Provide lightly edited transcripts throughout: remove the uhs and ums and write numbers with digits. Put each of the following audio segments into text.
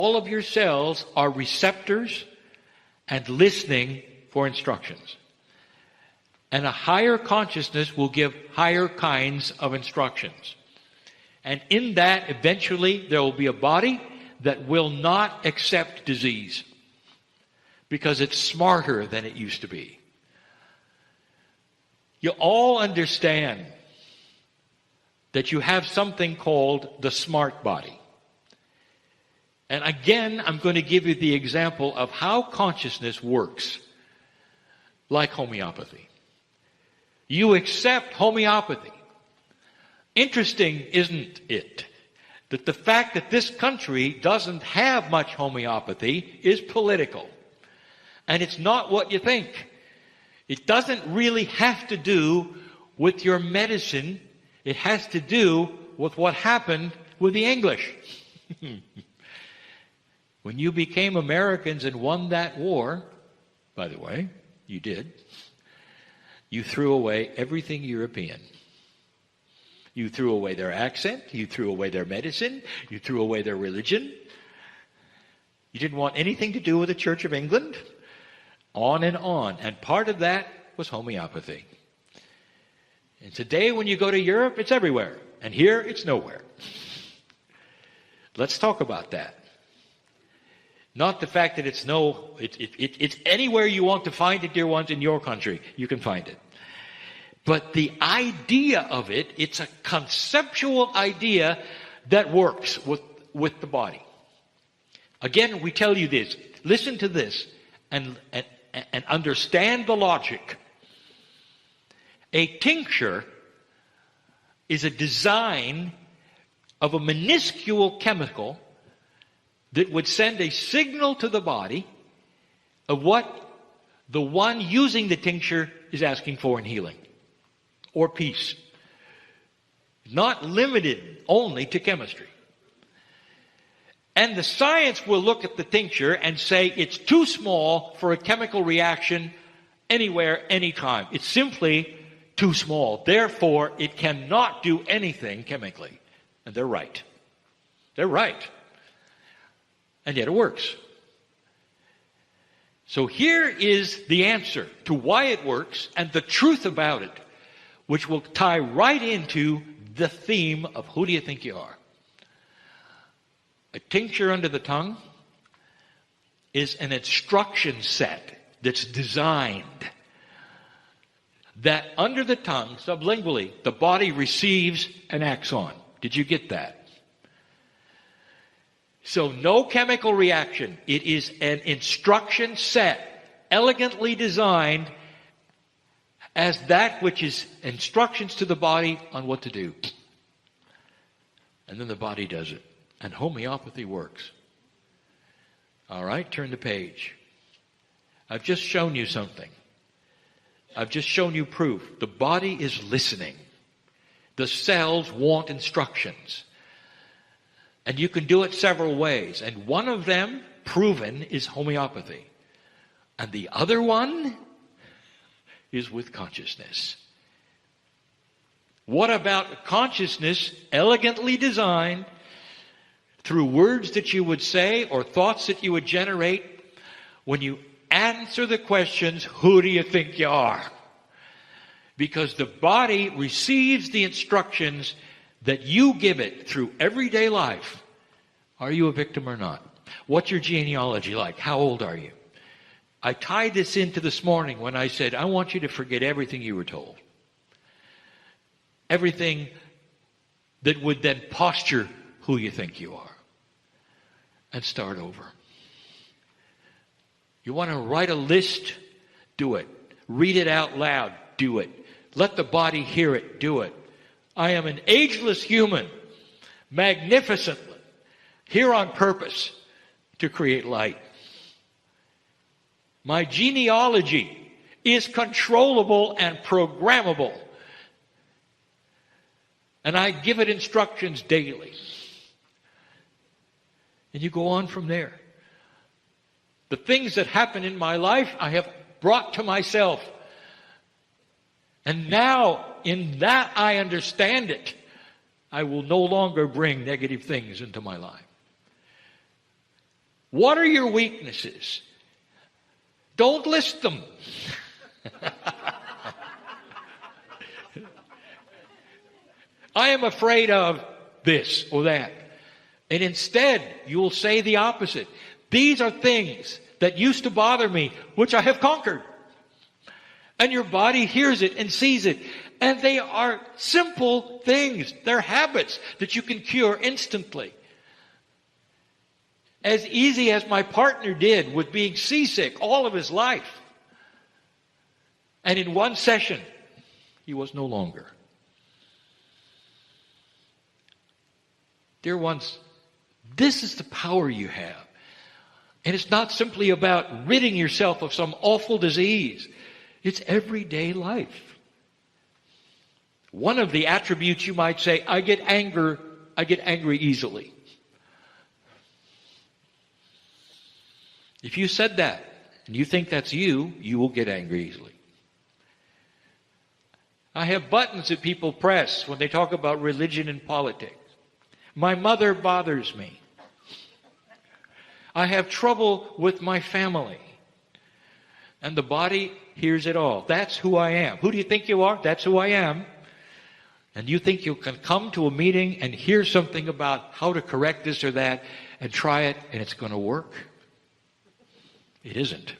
All of your cells are receptors and listening for instructions. And a higher consciousness will give higher kinds of instructions. And in that, eventually, there will be a body that will not accept disease because it's smarter than it used to be. You all understand that you have something called the smart body. And again, I'm going to give you the example of how consciousness works, like homeopathy. You accept homeopathy. Interesting, isn't it, that the fact that this country doesn't have much homeopathy is political. And it's not what you think. It doesn't really have to do with your medicine. It has to do with what happened with the English. When you became Americans and won that war, by the way, you did, you threw away everything European. You threw away their accent, you threw away their medicine, you threw away their religion. You didn't want anything to do with the Church of England, on and on. And part of that was homeopathy. And today when you go to Europe, it's everywhere. And here, it's nowhere. Let's talk about that. Not the fact that it's it's anywhere you want to find it, dear ones, in your country. You can find it. But the idea of it, it's a conceptual idea that works with the body. Again, we tell you this. Listen to this and understand the logic. A tincture is a design of a minuscule chemical that would send a signal to the body of what the one using the tincture is asking for in healing or peace. Not limited only to chemistry. And the science will look at the tincture and say it's too small for a chemical reaction anywhere, anytime. It's simply too small. Therefore, it cannot do anything chemically. And they're right. They're right. And yet it works. So here is the answer to why it works and the truth about it, which will tie right into the theme of who do you think you are? A tincture under the tongue is an instruction set that's designed that under the tongue, sublingually, the body receives and acts on. Did you get that? So no chemical reaction. It is an instruction set, elegantly designed as that which is instructions to the body on what to do. And then the body does it. And homeopathy works. All right, turn the page. I've just shown you something. I've just shown you proof. The body is listening. The cells want instructions. And you can do it several ways. And one of them, proven, is homeopathy. And the other one is with consciousness. What about consciousness elegantly designed through words that you would say or thoughts that you would generate when you answer the questions, who do you think you are? Because the body receives the instructions that you give it through everyday life. Are you a victim or not? What's your genealogy like? How old are you? I tied this into this morning when I said, I want you to forget everything you were told. Everything that would then posture who you think you are. And start over. You want to write a list? Do it. Read it out loud? Do it. Let the body hear it? Do it. I am an ageless human, magnificent, here on purpose to create light. My genealogy is controllable and programmable. And I give it instructions daily. And you go on from there. The things that happen in my life, I have brought to myself. And now, in that I understand it, I will no longer bring negative things into my life. What are your weaknesses? Don't list them. I am afraid of this or that. And instead, you will say the opposite. These are things that used to bother me, which I have conquered. And your body hears it and sees it. And they are simple things. They're habits that you can cure instantly. As easy as my partner did with being seasick all of his life. And in one session, he was no longer. Dear ones, this is the power you have. And it's not simply about ridding yourself of some awful disease. It's everyday life. One of the attributes you might say, I get angry easily. If you said that, and you think that's you, you will get angry easily. I have buttons that people press when they talk about religion and politics. My mother bothers me. I have trouble with my family. And the body hears it all. That's who I am. Who do you think you are? That's who I am. And you think you can come to a meeting and hear something about how to correct this or that and try it and it's going to work? It isn't.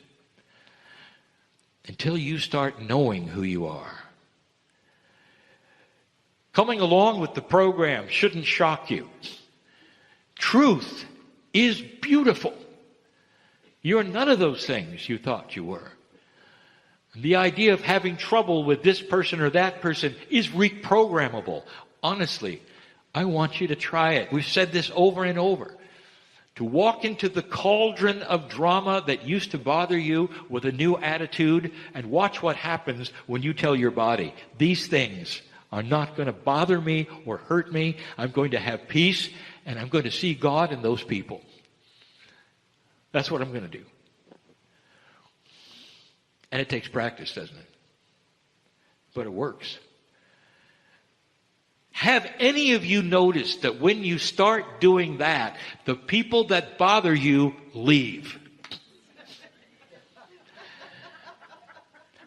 Until you start knowing who you are. Coming along with the program shouldn't shock you. Truth is beautiful. You're none of those things you thought you were. The idea of having trouble with this person or that person is reprogrammable. Honestly, I want you to try it. We've said this over and over. To walk into the cauldron of drama that used to bother you with a new attitude and watch what happens when you tell your body, these things are not going to bother me or hurt me. I'm going to have peace and I'm going to see God in those people. That's what I'm going to do. And it takes practice, doesn't it? But it works. Have any of you noticed that when you start doing that, the people that bother you leave?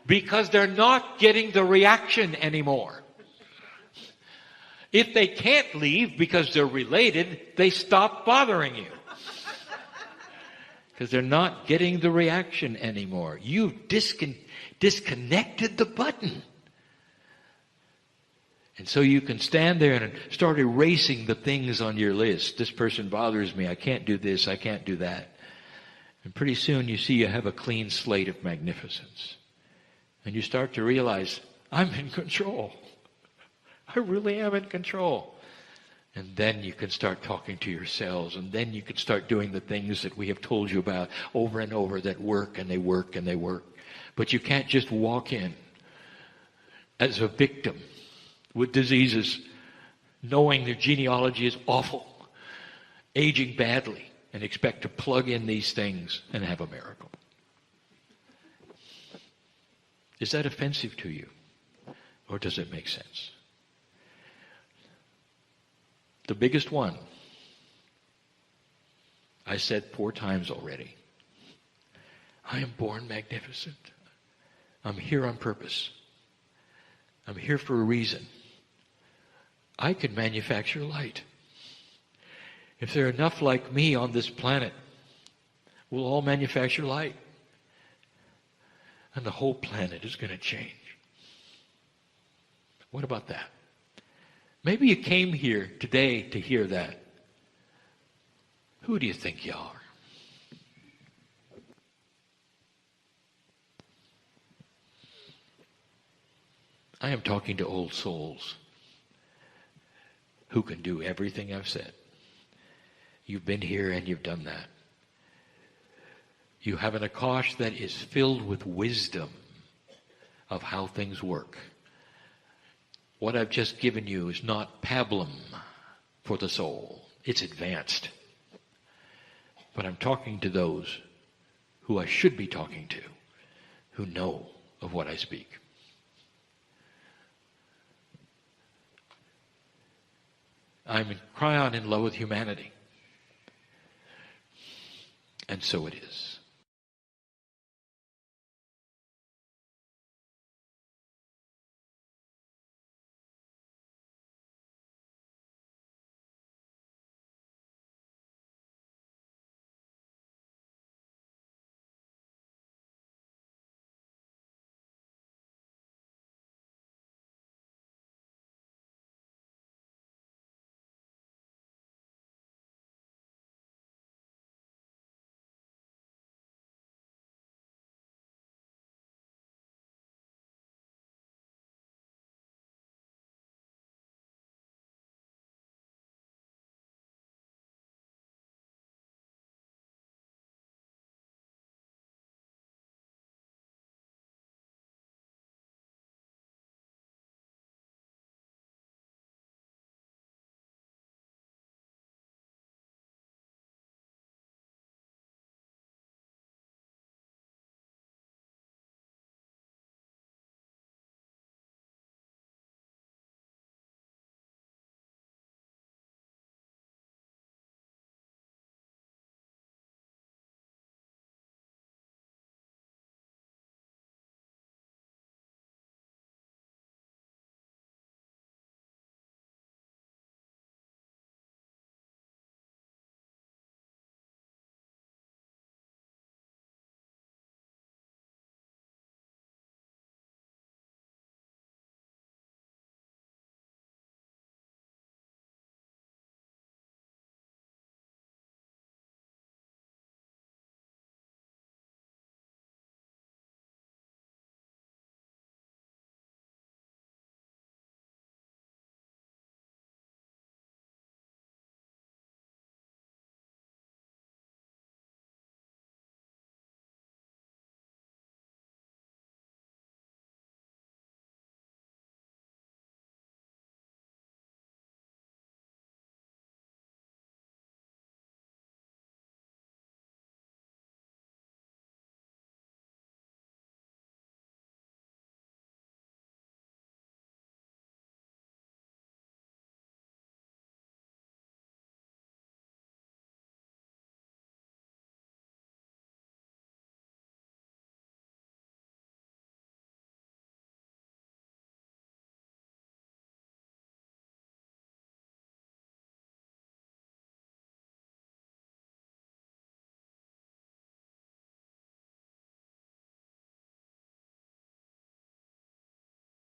Because they're not getting the reaction anymore. If they can't leave because they're related, they stop bothering you. Because they're not getting the reaction anymore. You've disconnected the button. And so you can stand there and start erasing the things on your list. This person bothers me. I can't do this. I can't do that. And pretty soon you see you have a clean slate of magnificence. And you start to realize, I'm in control. I really am in control. And then you can start talking to yourselves, and then you can start doing the things that we have told you about over and over that work and they work and they work. But you can't just walk in as a victim with diseases, knowing their genealogy is awful, aging badly, and expect to plug in these things and have a miracle. Is that offensive to you? Or does it make sense? The biggest one, I said 4 times already. I am born magnificent. I'm here on purpose. I'm here for a reason. I can manufacture light. If there are enough like me on this planet, we'll all manufacture light. And the whole planet is going to change. What about that? Maybe you came here today to hear that. Who do you think you are? I am talking to old souls who can do everything I've said. You've been here and you've done that. You have an Akash that is filled with wisdom of how things work. What I've just given you is not pablum for the soul. It's advanced. But I'm talking to those who I should be talking to, who know of what I speak. I'm in Kryon in love with humanity. and so it is.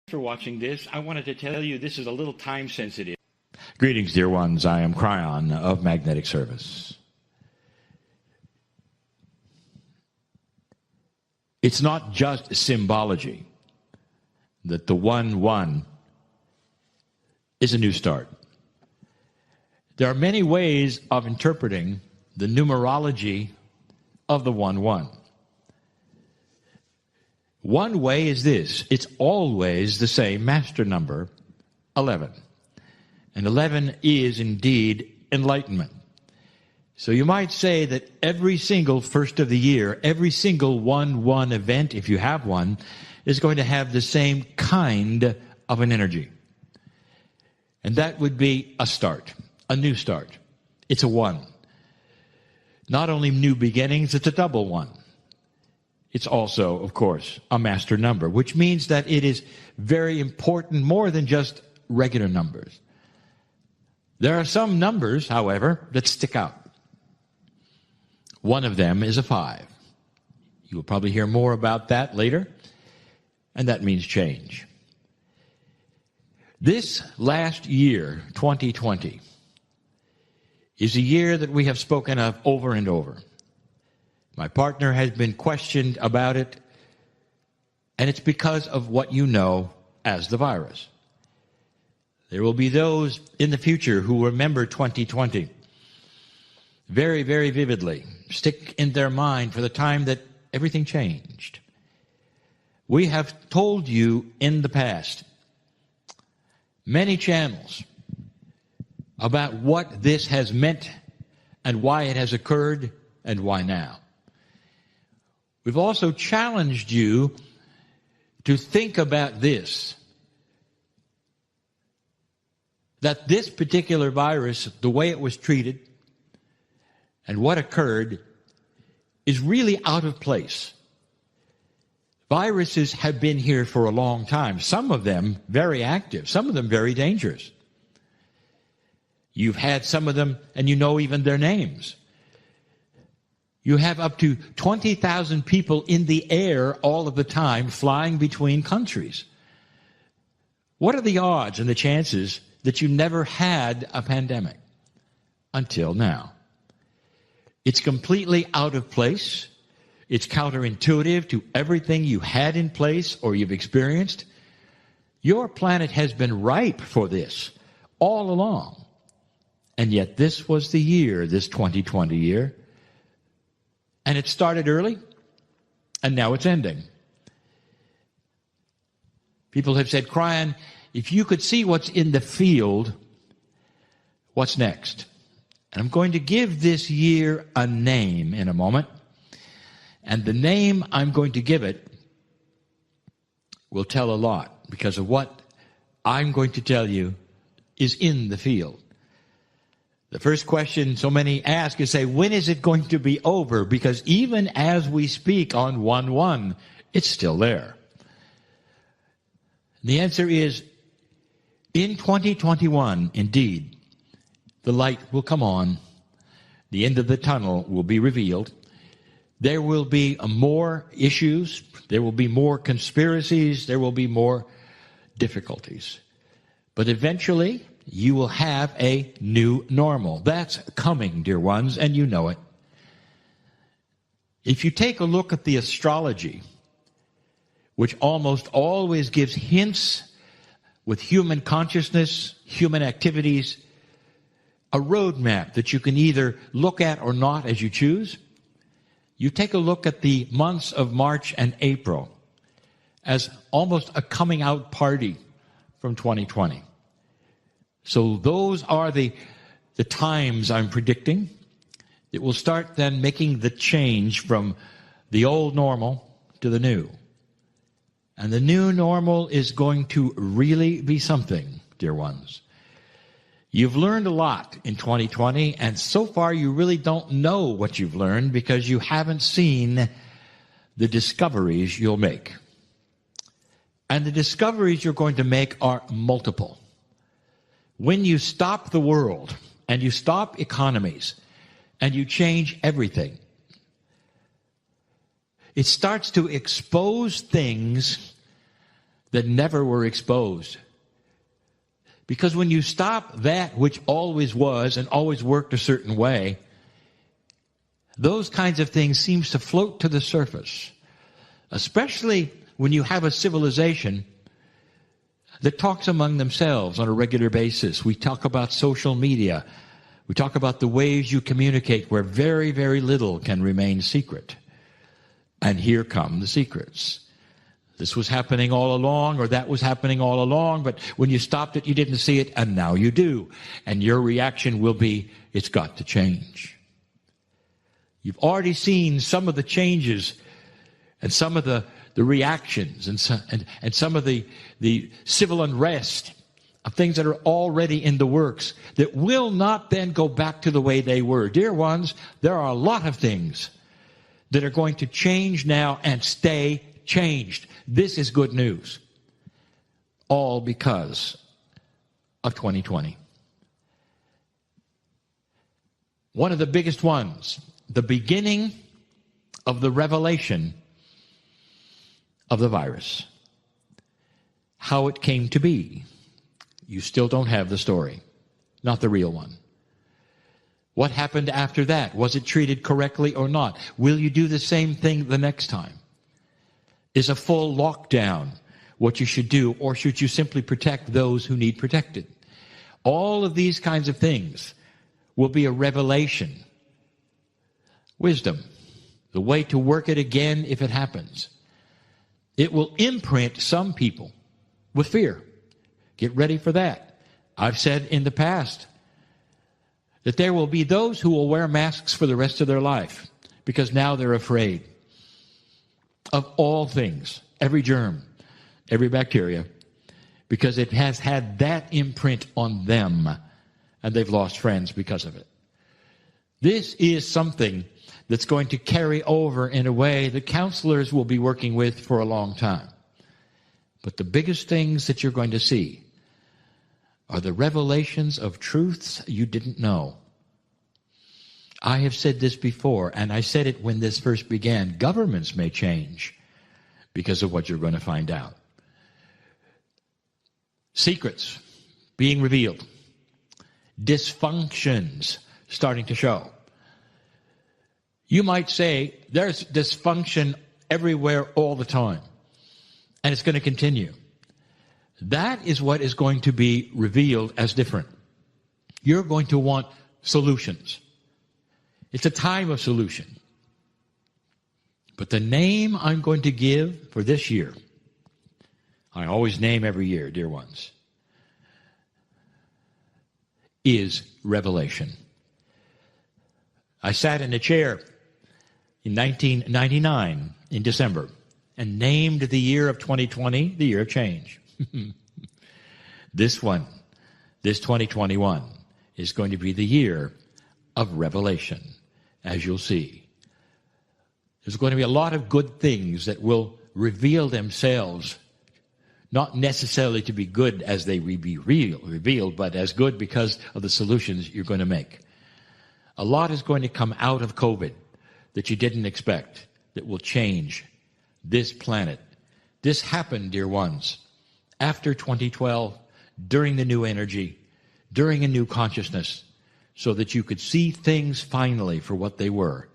For watching this, I wanted to tell you this is a little time sensitive. Greetings, dear ones. I am Kryon of Magnetic Service. It's not just symbology that the 1-1 is a new start. There are many ways of interpreting the numerology of the 1-1. One way is this: it's always the same master number, 11. And 11 is indeed enlightenment. So you might say that every single first of the year, every single 1-1 event, if you have one, is going to have the same kind of an energy. And that would be a start, a new start. It's a 1. Not only new beginnings, it's a double 1. It's also, of course, a master number, which means that it is very important, more than just regular numbers. There are some numbers, however, that stick out. One of them is a 5. You will probably hear more about that later, and that means change. This last year, 2020, is a year that we have spoken of over and over. My partner has been questioned about it, and it's because of what you know as the virus. There will be those in the future who remember 2020 very, very vividly, stick in their mind for the time that everything changed. We have told you in the past, many channels, about what this has meant and why it has occurred and why now. We've also challenged you to think about this, that this particular virus, the way it was treated and what occurred, is really out of place. Viruses have been here for a long time, some of them very active, some of them very dangerous. You've had some of them, and you know even their names. You have up to 20,000 people in the air all of the time flying between countries. What are the odds and the chances that you never had a pandemic until now? It's completely out of place. It's counterintuitive to everything you had in place or you've experienced. Your planet has been ripe for this all along. And yet this was the year, this 2020 year. And it started early, and now it's ending. People have said, Kryon, if you could see what's in the field, what's next? And I'm going to give this year a name in a moment. And the name I'm going to give it will tell a lot, because of what I'm going to tell you is in the field. The first question so many ask is, say, when is it going to be over? Because even as we speak on 1/1, it's still there. The answer is, in 2021, indeed, the light will come on. The end of the tunnel will be revealed. There will be more issues. There will be more conspiracies. There will be more difficulties. But eventually, you will have a new normal. That's coming, dear ones, and you know it. If you take a look at the astrology, which almost always gives hints with human consciousness, human activities, a roadmap that you can either look at or not as you choose, you take a look at the months of March and April as almost a coming out party from 2020. So those are the times I'm predicting. It will start then making the change from the old normal to the new. And the new normal is going to really be something, dear ones. You've learned a lot in 2020, and so far you really don't know what you've learned because you haven't seen the discoveries you'll make. And the discoveries you're going to make are multiple. When you stop the world and you stop economies and you change everything, it starts to expose things that never were exposed. Because when you stop that which always was and always worked a certain way, those kinds of things seems to float to the surface, especially when you have a civilization that talks among themselves on a regular basis. We talk about social media. We talk about the ways you communicate where very, very little can remain secret. And here come the secrets. This was happening all along, or that was happening all along, but when you stopped it, you didn't see it, and now you do. And your reaction will be, it's got to change. You've already seen some of the changes and some of the reactions and some of the civil unrest of things that are already in the works that will not then go back to the way they were. Dear ones, there are a lot of things that are going to change now and stay changed. This is good news. All because of 2020. One of the biggest ones, the beginning of the revelation of the virus. How it came to be. You still don't have the story. Not the real one. What happened after that? Was it treated correctly or not? Will you do the same thing the next time? Is a full lockdown what you should do, or should you simply protect those who need protected? All of these kinds of things will be a revelation. Wisdom. The way to work it again if it happens. It will imprint some people with fear. Get ready for that. I've said in the past that there will be those who will wear masks for the rest of their life because now they're afraid of all things, every germ, every bacteria, because it has had that imprint on them, and they've lost friends because of it. This is something that's going to carry over in a way that counselors will be working with for a long time. But the biggest things that you're going to see are the revelations of truths you didn't know. I have said this before, and I said it when this first began. Governments may change because of what you're going to find out. Secrets being revealed. Dysfunctions starting to show. You might say there's dysfunction everywhere all the time, and it's going to continue. That is what is going to be revealed as different. You're going to want solutions. It's a time of solution. But the name I'm going to give for this year, I always name every year, dear ones, is revelation. I sat in a chair in 1999 in December and named the year of 2020 the year of change. This 2021, is going to be the year of revelation, as you'll see. There's going to be a lot of good things that will reveal themselves, not necessarily to be good as they be revealed, but as good because of the solutions you're going to make. A lot is going to come out of COVID that you didn't expect, that will change this planet. This happened, dear ones, after 2012, during the new energy, during a new consciousness, so that you could see things finally for what they were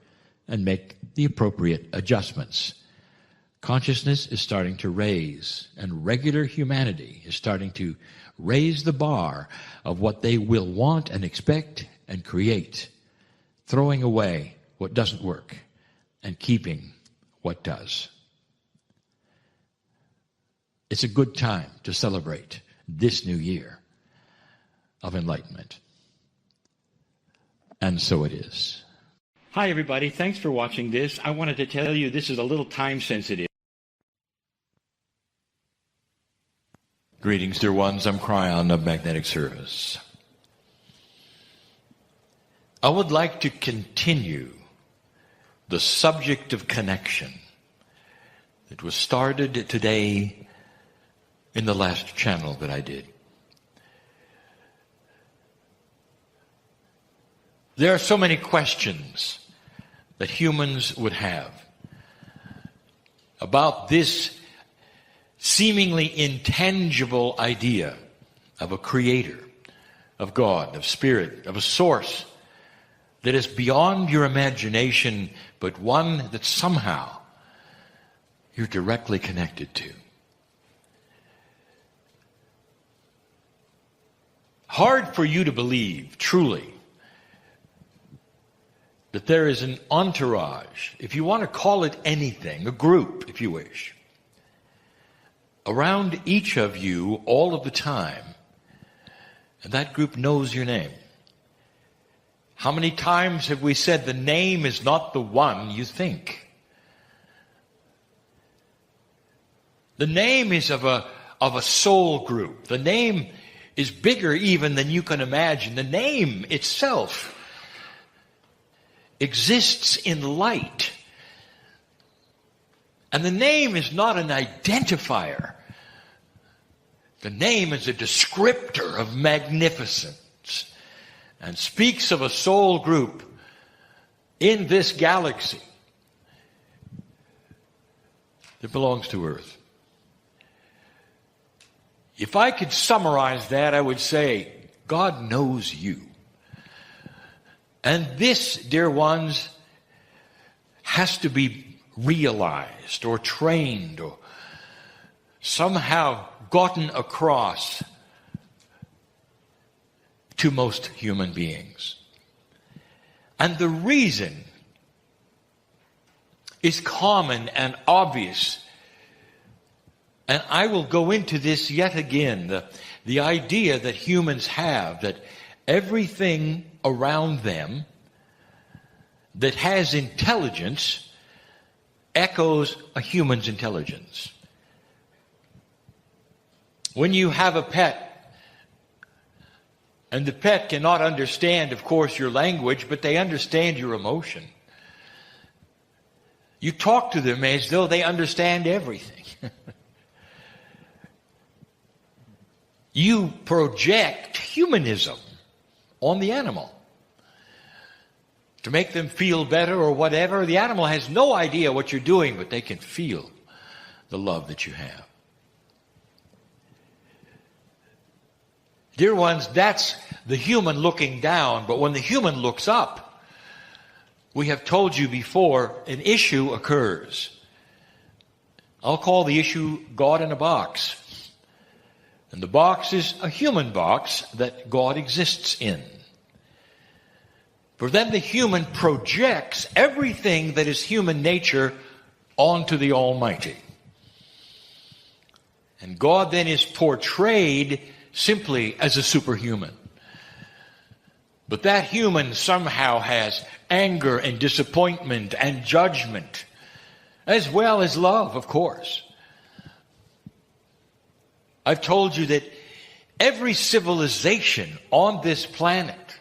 and make the appropriate adjustments. Consciousness is starting to raise, and regular humanity is starting to raise the bar of what they will want and expect and create, throwing away what doesn't work and keeping what does. It's a good time to celebrate this new year of enlightenment. And so it is. Hi, everybody. Thanks for watching this. I wanted to tell you this is a little time sensitive. Greetings, dear ones. I'm Kryon of Magnetic Service. I would like to continue the subject of connection that was started today in the last channel that I did. There are so many questions that humans would have about this seemingly intangible idea of a creator, of God, of spirit, of a source that is beyond your imagination, but one that somehow you're directly connected to. Hard for you to believe, truly, that there is an entourage, if you want to call it anything, a group, if you wish, around each of you all of the time, and that group knows your name. How many times have we said the name is not the one you think? The name is of a soul group. The name is bigger even than you can imagine. The name itself exists in light. And the name is not an identifier. The name is a descriptor of magnificence and speaks of a soul group in this galaxy that belongs to Earth. If I could summarize that, I would say, God knows you. And this, dear ones, has to be realized or trained or somehow gotten across to most human beings. And the reason is common and obvious. And I will go into this yet again, the idea that humans have that everything around them that has intelligence echoes a human's intelligence. When you have a pet, and the pet cannot understand, of course, your language, but they understand your emotion. You talk to them as though they understand everything. You project humanism on the animal to make them feel better or whatever. The animal has no idea what you're doing, but they can feel the love that you have. Dear ones, that's the human looking down. But when the human looks up, we have told you before, an issue occurs. I'll call the issue God in a box. And the box is a human box that God exists in. For then the human projects everything that is human nature onto the Almighty. And God then is portrayed simply as a superhuman. But that human somehow has anger and disappointment and judgment, as well as love, of course. I've told you that every civilization on this planet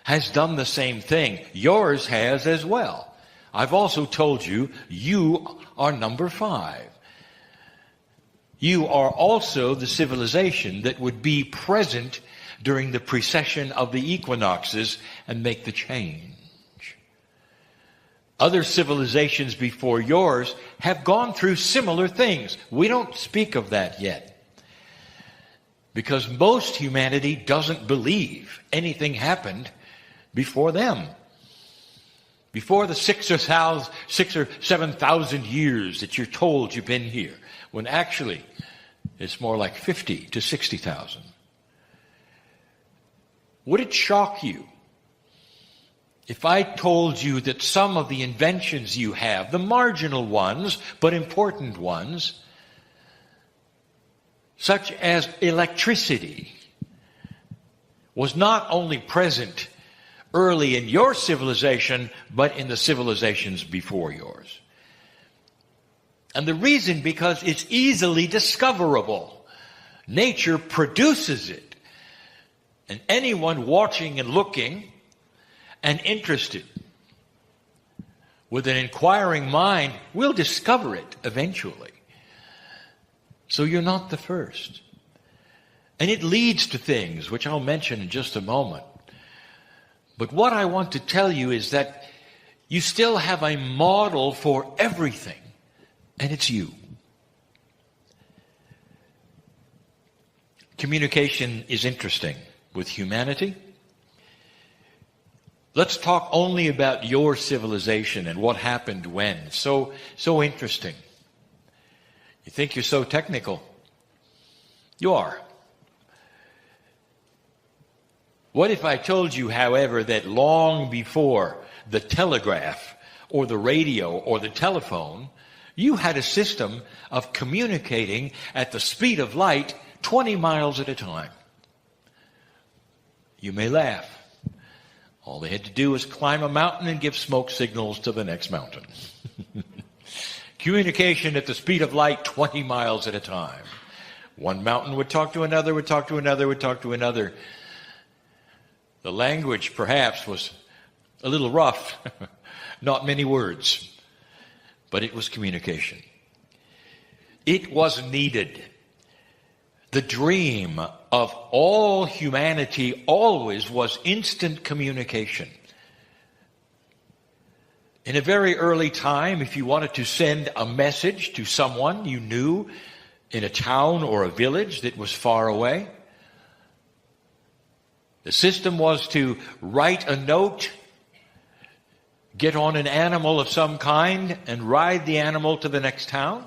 has done the same thing. Yours has as well. I've also told you, you are number 5. You are also the civilization that would be present during the precession of the equinoxes and make the change. Other civilizations before yours have gone through similar things. We don't speak of that yet, because most humanity doesn't believe anything happened before them. Before the 6,000 or 7,000 years that you're told you've been here, when actually it's more like 50 to 60,000. Would it shock you if I told you that some of the inventions you have, the marginal ones, but important ones, such as electricity, was not only present early in your civilization, but in the civilizations before yours? And the reason, because it's easily discoverable. Nature produces it. And anyone watching and looking and interested with an inquiring mind will discover it eventually. So you're not the first. And it leads to things which I'll mention in just a moment. But what I want to tell you is that you still have a model for everything, and it's you. Communication is interesting with humanity. Let's talk only about your civilization and what happened when. So interesting. You think you're so technical. You are. What if I told you, however, that long before the telegraph or the radio or the telephone, you had a system of communicating at the speed of light 20 miles at a time? You may laugh. All they had to do was climb a mountain and give smoke signals to the next mountain. Communication at the speed of light 20 miles at a time. One mountain would talk to another, would talk to another, would talk to another. The language perhaps was a little rough. Not many words. But it was communication. It was needed. The dream of all humanity always was instant communication. In a very early time, if you wanted to send a message to someone you knew in a town or a village that was far away, the system was to write a note, get on an animal of some kind, and ride the animal to the next town.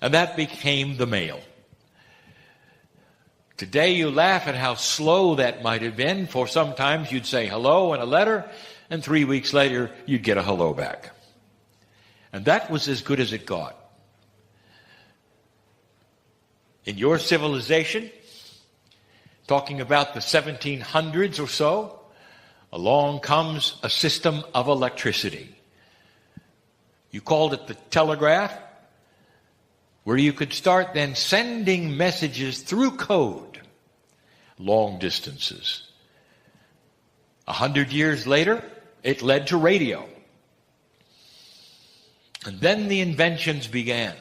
And that became the mail. Today you laugh at how slow that might have been, for sometimes you'd say hello in a letter, and 3 weeks later you'd get a hello back. And that was as good as it got. In your civilization, talking about the 1700s or so, along comes a system of electricity. You called it the telegraph, where you could start then sending messages through code, long distances. 100 years later, it led to radio. And then the inventions began.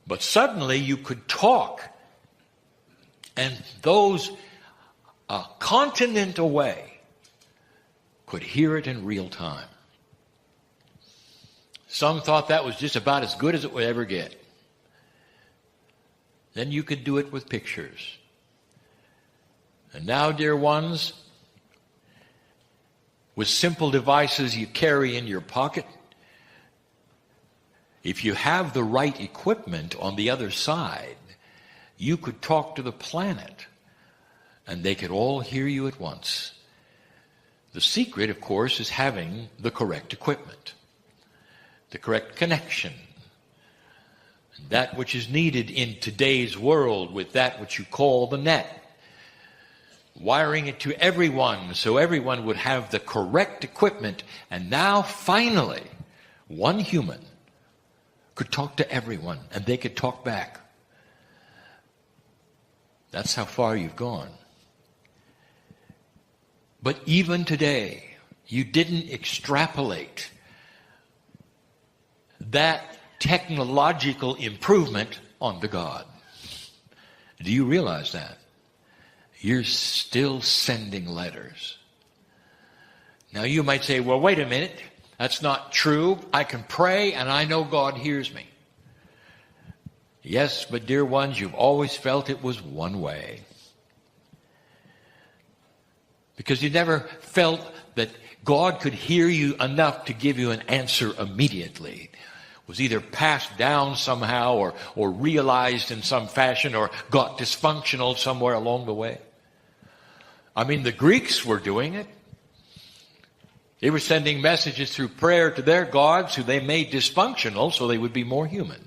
But suddenly you could talk, and those a continent away could hear it in real time. Some thought that was just about as good as it would ever get. Then you could do it with pictures. And now, dear ones, with simple devices you carry in your pocket, if you have the right equipment on the other side, you could talk to the planet, and they could all hear you at once. The secret, of course, is having the correct equipment, the correct connection, and that which is needed in today's world with that which you call the net. Wiring it to everyone so everyone would have the correct equipment. And now, finally, one human could talk to everyone and they could talk back. That's how far you've gone. But even today, you didn't extrapolate that technological improvement onto God. Do you realize that? You're still sending letters. Now you might say, well, wait a minute. That's not true. I can pray and I know God hears me. Yes, but dear ones, you've always felt it was one way. Because you never felt that God could hear you enough to give you an answer immediately. It was either passed down somehow or realized in some fashion or got dysfunctional somewhere along the way. I mean, the Greeks were doing it. They were sending messages through prayer to their gods who they made dysfunctional so they would be more human.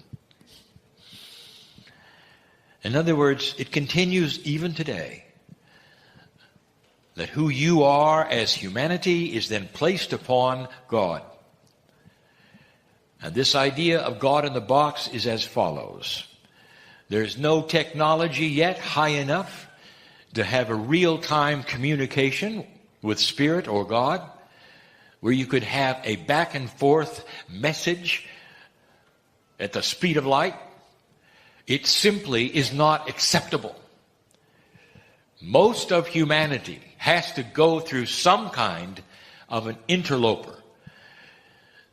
In other words, it continues even today that who you are as humanity is then placed upon God. And this idea of God in the box is as follows. There's no technology yet high enough to have a real-time communication with Spirit or God, where you could have a back and forth message at the speed of light. It simply is not acceptable. Most of humanity has to go through some kind of an interloper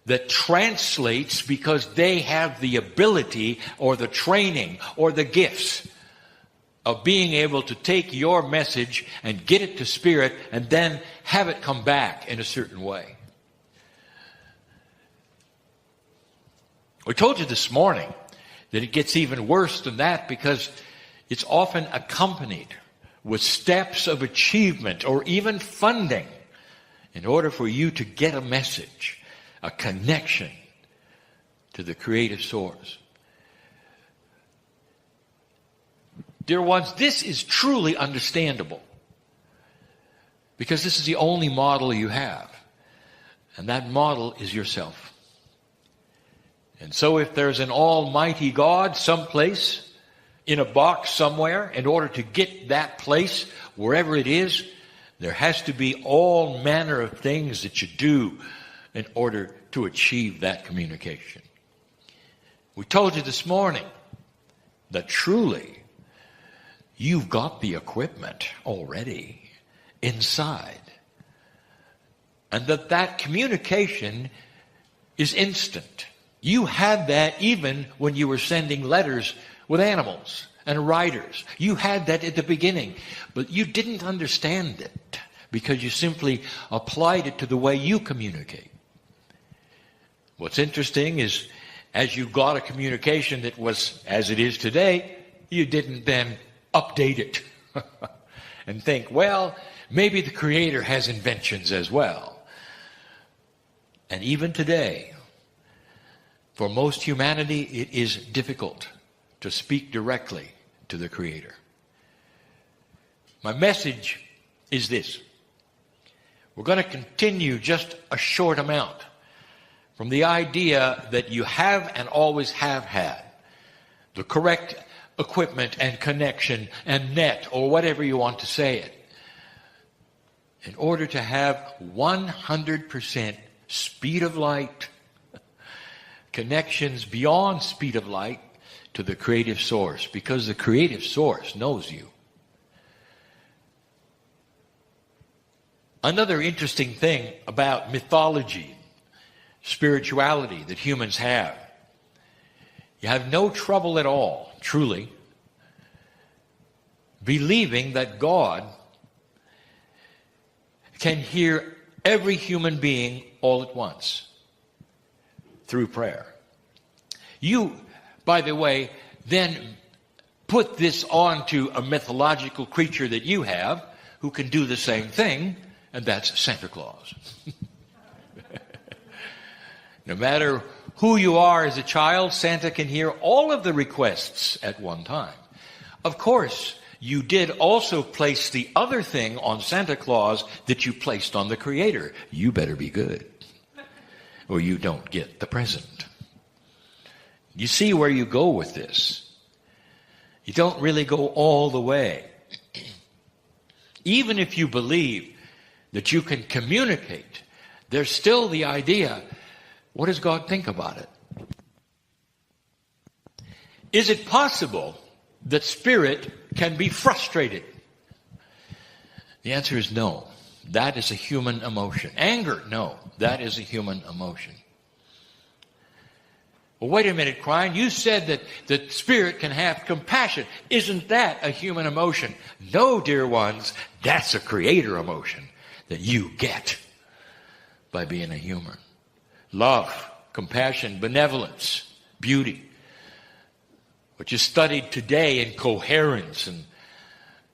that translates because they have the ability or the training or the gifts of being able to take your message and get it to Spirit and then have it come back in a certain way. We told you this morning that it gets even worse than that because it's often accompanied with steps of achievement or even funding in order for you to get a message, a connection to the creative source. Dear ones, this is truly understandable because this is the only model you have, and that model is yourself. And so if there's an almighty God someplace in a box somewhere, in order to get that place, wherever it is, there has to be all manner of things that you do in order to achieve that communication. We told you this morning that truly you've got the equipment already inside. And that communication is instant. You had that even when you were sending letters with animals and riders. You had that at the beginning, but you didn't understand it because you simply applied it to the way you communicate. What's interesting is as you got a communication that was as it is today, you didn't then update it and think, well, maybe the Creator has inventions as well. And even today, for most humanity, it is difficult to speak directly to the Creator. My message is this. We're going to continue just a short amount from the idea that you have and always have had the correct equipment and connection and net or whatever you want to say it in order to have 100% speed of light connections beyond speed of light to the creative source, because the creative source knows you. Another interesting thing about mythology, spirituality that humans have, you have no trouble at all, truly, believing that God can hear every human being all at once through prayer. You, by the way, then put this on to a mythological creature that you have who can do the same thing, and that's Santa Claus. No matter who you are as a child, Santa can hear all of the requests at one time. Of course, you did also place the other thing on Santa Claus that you placed on the Creator. You better be good, or you don't get the present. You see where you go with this. You don't really go all the way. Even if you believe that you can communicate, there's still the idea, what does God think about it? Is it possible that spirit can be frustrated? The answer is no. That is a human emotion. Anger, no. That is a human emotion. Well, wait a minute, Kryon. You said that spirit can have compassion. Isn't that a human emotion? No, dear ones, that's a creator emotion that you get by being a human. Love, compassion, benevolence, beauty. What you studied today in coherence and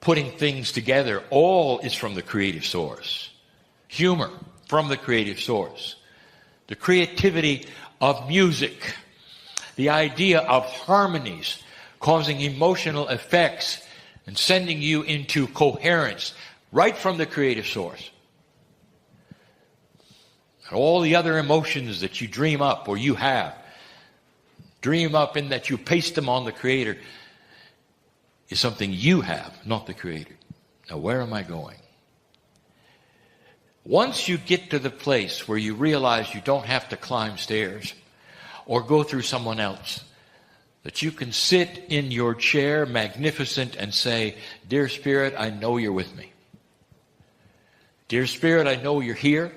putting things together, all is from the creative source. Humor, from the creative source. The creativity of music. The idea of harmonies causing emotional effects and sending you into coherence right from the creative source. And all the other emotions that you dream up or you have, dream up in that you paste them on the Creator, is something you have, not the Creator. Now, where am I going? Once you get to the place where you realize you don't have to climb stairs or go through someone else, that you can sit in your chair, magnificent, and say, Dear Spirit, I know you're with me. Dear Spirit, I know you're here.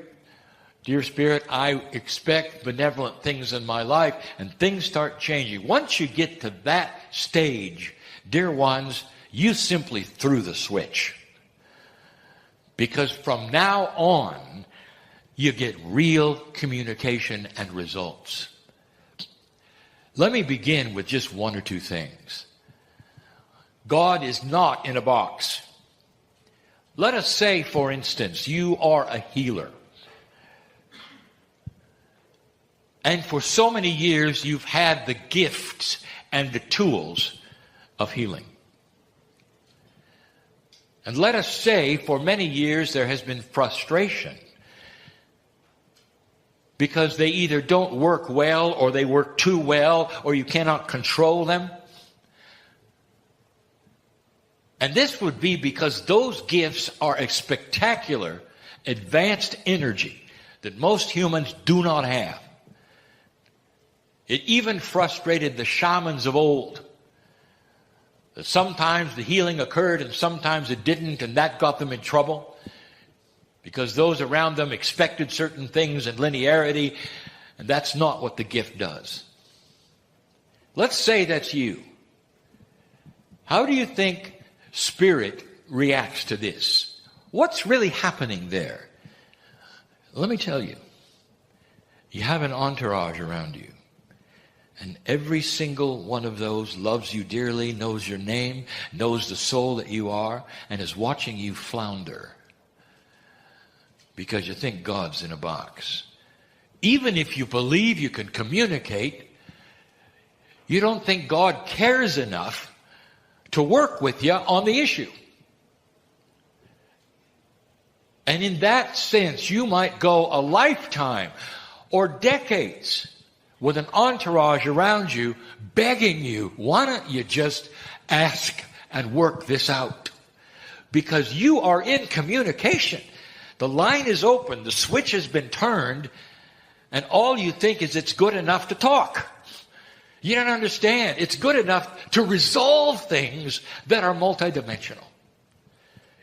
Dear Spirit, I expect benevolent things in my life, and things start changing. Once you get to that stage, dear ones, you simply threw the switch. Because from now on, you get real communication and results. Let me begin with just one or two things. God is not in a box. Let us say, for instance, you are a healer. And for so many years, you've had the gifts and the tools of healing. And let us say, for many years, there has been frustration because they either don't work well or they work too well or you cannot control them. And this would be because those gifts are a spectacular, advanced energy that most humans do not have. It even frustrated the shamans of old. That sometimes the healing occurred and sometimes it didn't, and that got them in trouble because those around them expected certain things in linearity, and that's not what the gift does. Let's say that's you. How do you think spirit reacts to this? What's really happening there? Let me tell you. You have an entourage around you. And every single one of those loves you dearly, knows your name, knows the soul that you are, and is watching you flounder. Because you think God's in a box. Even if you believe you can communicate, you don't think God cares enough to work with you on the issue. And in that sense, you might go a lifetime or decades with an entourage around you begging you, why don't you just ask and work this out? Because you are in communication. The line is open. The switch has been turned. And all you think is it's good enough to talk. You don't understand. It's good enough to resolve things that are multidimensional.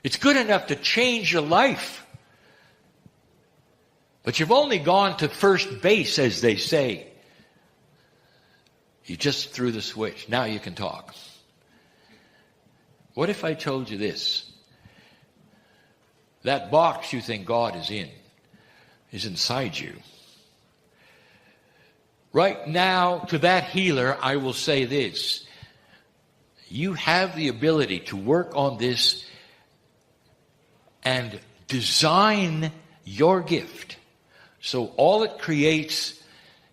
It's good enough to change your life. But you've only gone to first base, as they say. You just threw the switch. Now you can talk. What if I told you this? That box you think God is in is inside you. Right now, to that healer, I will say this. You have the ability to work on this and design your gift. So all it creates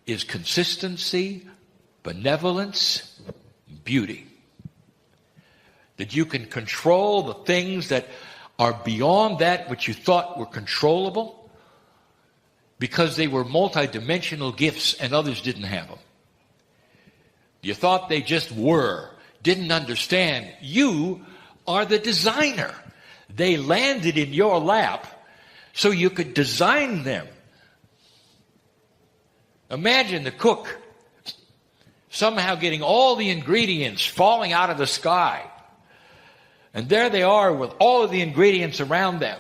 is consistency, benevolence, beauty. That you can control the things that are beyond that which you thought were controllable because they were multidimensional gifts and others didn't have them. You thought they just were, didn't understand. You are the designer. They landed in your lap so you could design them. Imagine the cook somehow getting all the ingredients falling out of the sky. And there they are with all of the ingredients around them.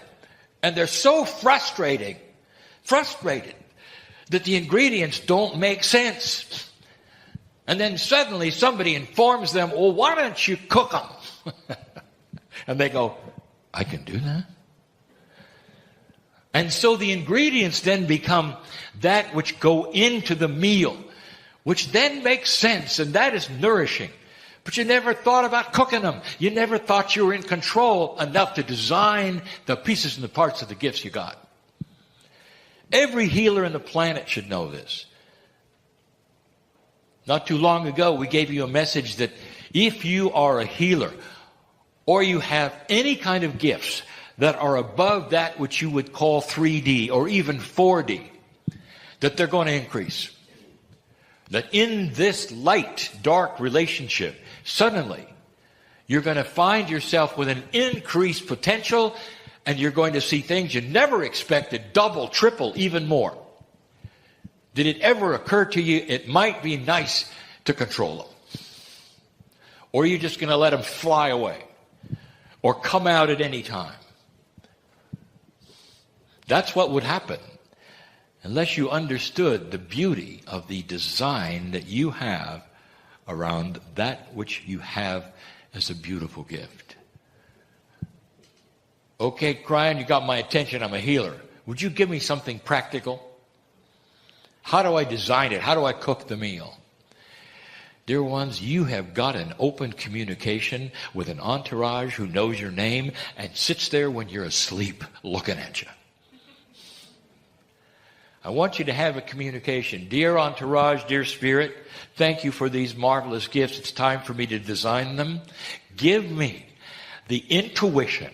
And they're so frustrated that the ingredients don't make sense. And then suddenly somebody informs them, well, why don't you cook them? And they go, I can do that? And so the ingredients then become that which go into the meal, which then makes sense, and that is nourishing. But you never thought about cooking them. You never thought you were in control enough to design the pieces and the parts of the gifts you got. Every healer on the planet should know this. Not too long ago, we gave you a message that if you are a healer or you have any kind of gifts that are above that which you would call 3D or even 4D, that they're going to increase. That in this light-dark relationship, suddenly you're going to find yourself with an increased potential, and you're going to see things you never expected, double, triple, even more. Did it ever occur to you it might be nice to control them? Or are you just going to let them fly away? Or come out at any time? That's what would happen unless you understood the beauty of the design that you have around that which you have as a beautiful gift. Okay, Kryon, you got my attention. I'm a healer. Would you give me something practical? How do I design it? How do I cook the meal? Dear ones, you have got an open communication with an entourage who knows your name and sits there when you're asleep looking at you. I want you to have a communication. Dear entourage, dear spirit, thank you for these marvelous gifts. It's time for me to design them. Give me the intuition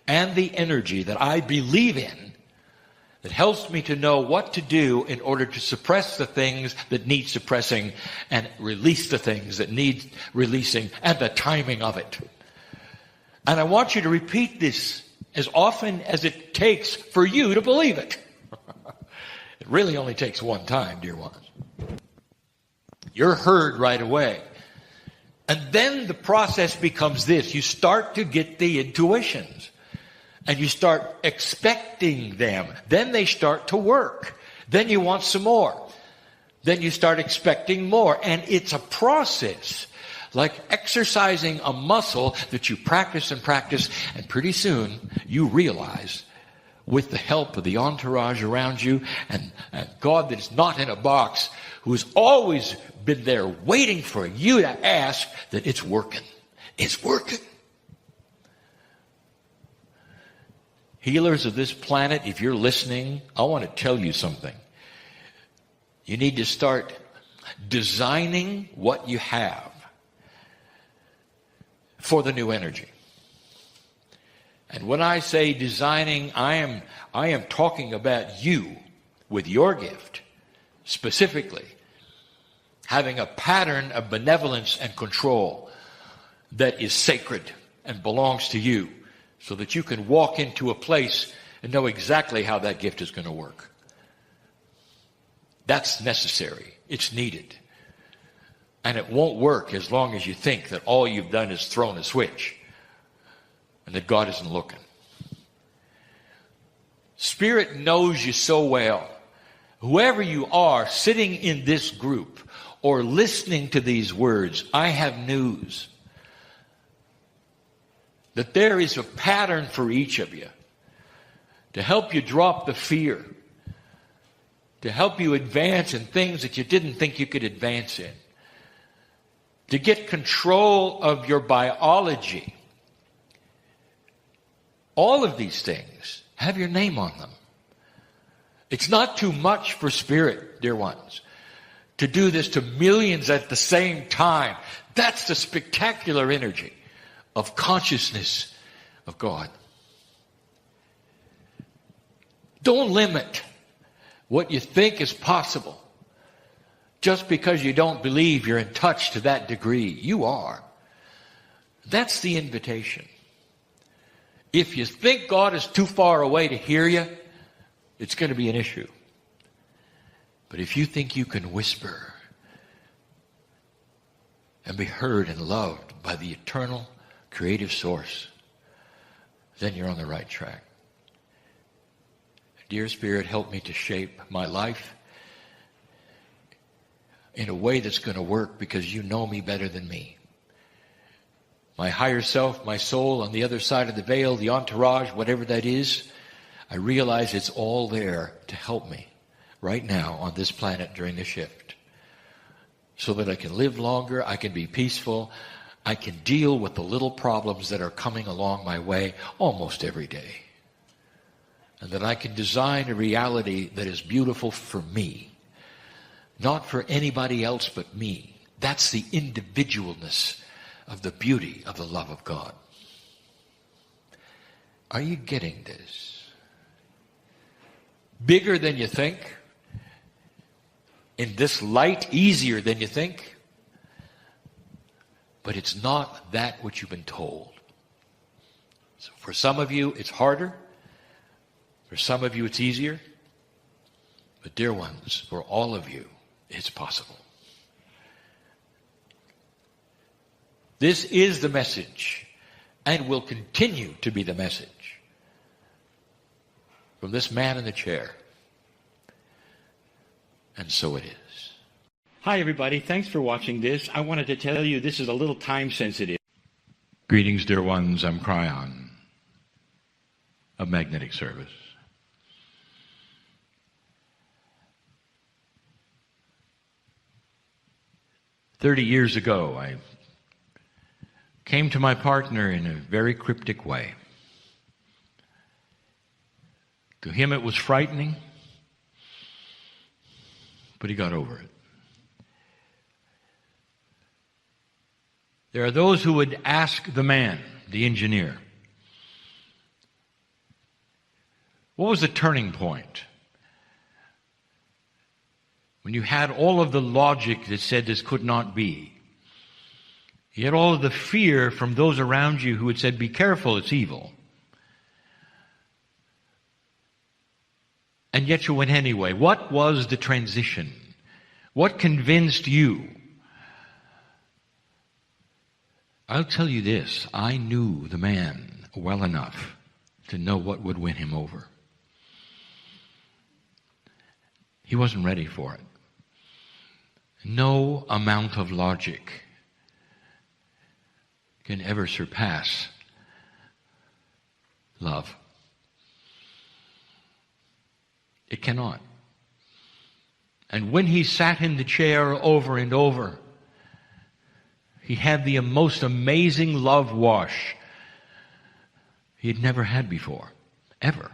and the energy that I believe in that helps me to know what to do in order to suppress the things that need suppressing and release the things that need releasing and the timing of it. And I want you to repeat this as often as it takes for you to believe it. It really only takes one time, dear ones. You're heard right away. And then the process becomes this. You start to get the intuitions. And you start expecting them. Then they start to work. Then you want some more. Then you start expecting more. And it's a process. Like exercising a muscle that you practice and practice. And pretty soon you realize, with the help of the entourage around you and God that is not in a box, who has always been there waiting for you to ask, that it's working. It's working. Healers of this planet, if you're listening, I want to tell you something. You need to start designing what you have for the new energy. And when I say designing, I am talking about you with your gift, specifically having a pattern of benevolence and control that is sacred and belongs to you, so that you can walk into a place and know exactly how that gift is going to work. That's necessary. It's needed. And it won't work as long as you think that all you've done is thrown a switch and that God isn't looking. Spirit knows you so well. Whoever you are sitting in this group or listening to these words, I have news. That there is a pattern for each of you to help you drop the fear, to help you advance in things that you didn't think you could advance in, to get control of your biology. All of these things have your name on them. It's not too much for Spirit, dear ones, to do this to millions at the same time. That's the spectacular energy of consciousness of God. Don't limit what you think is possible just because you don't believe you're in touch to that degree. You are. That's the invitation. If you think God is too far away to hear you, it's going to be an issue. But if you think you can whisper and be heard and loved by the eternal creative source, then you're on the right track. Dear Spirit, help me to shape my life in a way that's going to work because you know me better than me. My higher self, my soul on the other side of the veil, the entourage, whatever that is, I realize it's all there to help me right now on this planet during the shift. So that I can live longer, I can be peaceful, I can deal with the little problems that are coming along my way almost every day. And that I can design a reality that is beautiful for me. Not for anybody else but me. That's the individualness of the beauty of the love of God. Are you getting this? Bigger than you think? In this light, easier than you think? But it's not that which you've been told. So for some of you, it's harder. For some of you, it's easier. But dear ones, for all of you, it's possible. This is the message and will continue to be the message from this man in the chair. And so it is. Hi, everybody. Thanks for watching this. I wanted to tell you this is a little time sensitive. Greetings, dear ones. I'm Kryon of Magnetic Service. "30 years ago, I came to my partner in a very cryptic way. To him it was frightening, but he got over it. There are those who would ask the man, the engineer, what was the turning point? When you had all of the logic that said this could not be. You had all of the fear from those around you who had said, be careful, it's evil. And yet you went anyway. What was the transition? What convinced you? I'll tell you this, I knew the man well enough to know what would win him over. He wasn't ready for it. No amount of logic can ever surpass love. It cannot. And when he sat in the chair over and over, he had the most amazing love wash he had never had before, ever.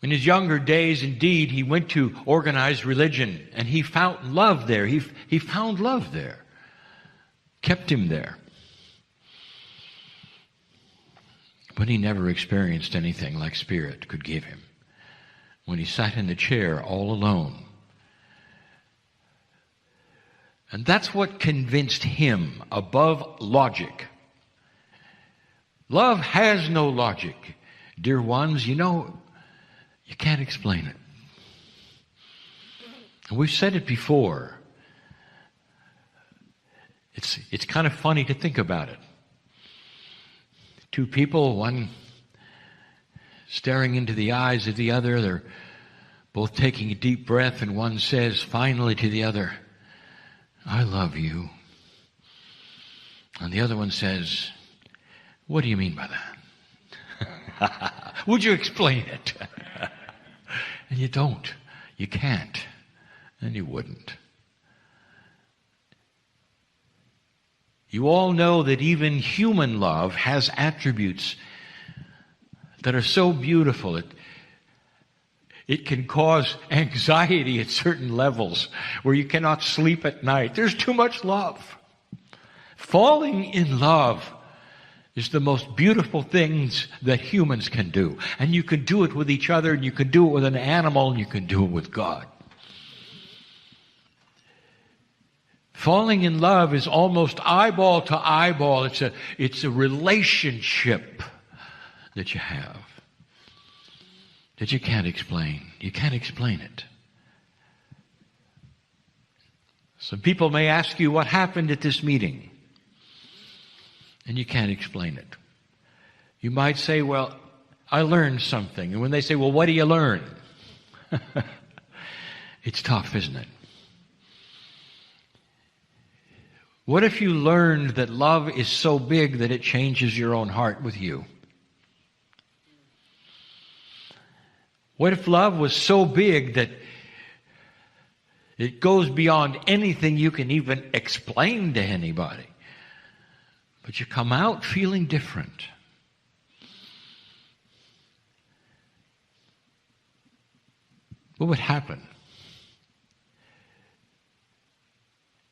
In his younger days, indeed, he went to organized religion, and he found love there. He found love there. Kept him there. But he never experienced anything like Spirit could give him. When he sat in the chair all alone. And that's what convinced him above logic. Love has no logic. Dear ones, you can't explain it. And we've said it before. It's kind of funny to think about it. Two people, one staring into the eyes of the other, they're both taking a deep breath, and one says finally to the other, I love you. And the other one says, what do you mean by that? Would you explain it? And you don't. You can't. And you wouldn't. You all know that even human love has attributes that are so beautiful. It can cause anxiety at certain levels where you cannot sleep at night. There's too much love. Falling in love is the most beautiful things that humans can do. And you can do it with each other, and you can do it with an animal, and you can do it with God. Falling in love is almost eyeball to eyeball. It's a relationship that you have that you can't explain. You can't explain it. Some people may ask you what happened at this meeting, and you can't explain it. You might say, well, I learned something. And when they say, well, what do you learn? It's tough, isn't it? What if you learned that love is so big that it changes your own heart with you? What if love was so big that it goes beyond anything you can even explain to anybody? But you come out feeling different. What would happen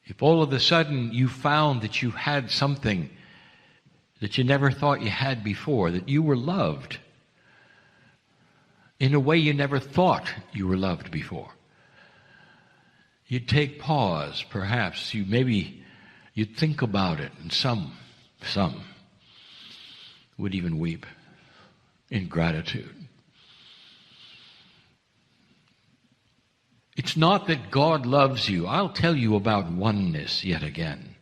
if all of a sudden you found that you had something that you never thought you had before, that you were loved in a way you never thought you were loved before? You'd take pause, perhaps. You'd think about it, and some would even weep in gratitude. It's not that God loves you. I'll tell you about oneness yet again.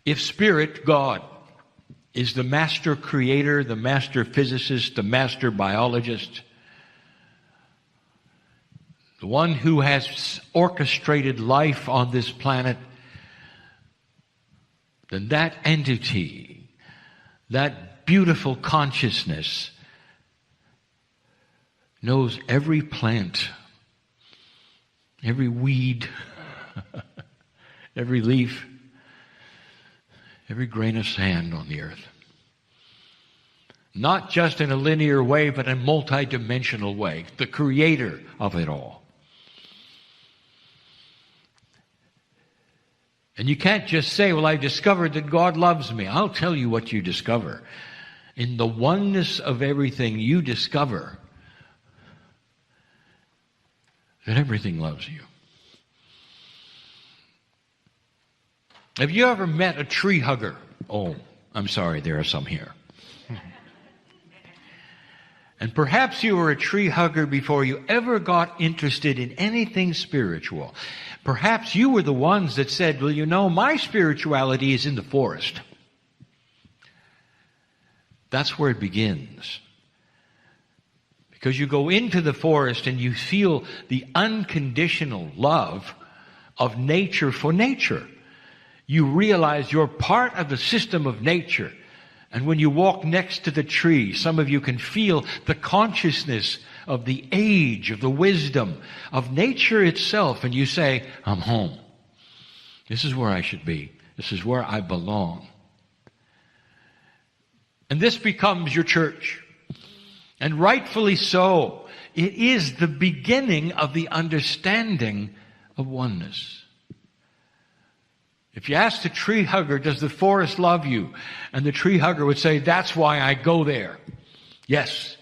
If Spirit, God, is the master creator, the master physicist, the master biologist, the one who has orchestrated life on this planet, then that entity, that beautiful consciousness, knows every plant, every weed, every leaf, every grain of sand on the earth. Not just in a linear way, but in a multidimensional way. The creator of it all. And you can't just say, well, I discovered that God loves me. I'll tell you what you discover. In the oneness of everything, you discover that everything loves you. Have you ever met a tree hugger? Oh, I'm sorry, there are some here. And perhaps you were a tree hugger before you ever got interested in anything spiritual. Perhaps you were the ones that said, well, you know, my spirituality is in the forest. That's where it begins. Because you go into the forest and you feel the unconditional love of nature for nature. You realize you're part of the system of nature. And when you walk next to the tree, some of you can feel the consciousness of the age, of the wisdom, of nature itself. And you say, I'm home. This is where I should be. This is where I belong. And this becomes your church. And rightfully so. It is the beginning of the understanding of oneness. If you ask the tree hugger, does the forest love you? And the tree hugger would say, that's why I go there. Yes.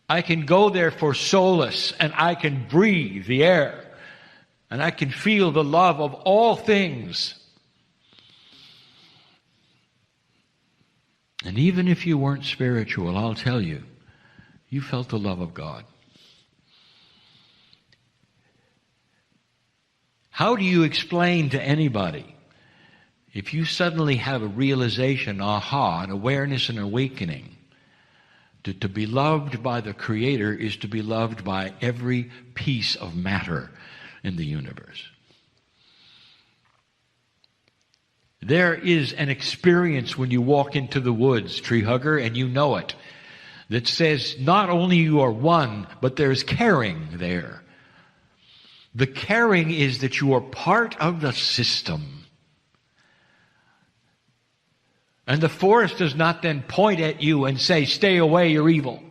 I can go there for solace, and I can breathe the air, and I can feel the love of all things. And even if you weren't spiritual, I'll tell you, you felt the love of God. How do you explain to anybody if you suddenly have a realization, an awareness and awakening, that to be loved by the Creator is to be loved by every piece of matter in the universe? There is an experience when you walk into the woods, tree hugger, and you know it, that says not only you are one, but there's caring there. The caring is that you are part of the system. And the forest does not then point at you and say, stay away, you're evil.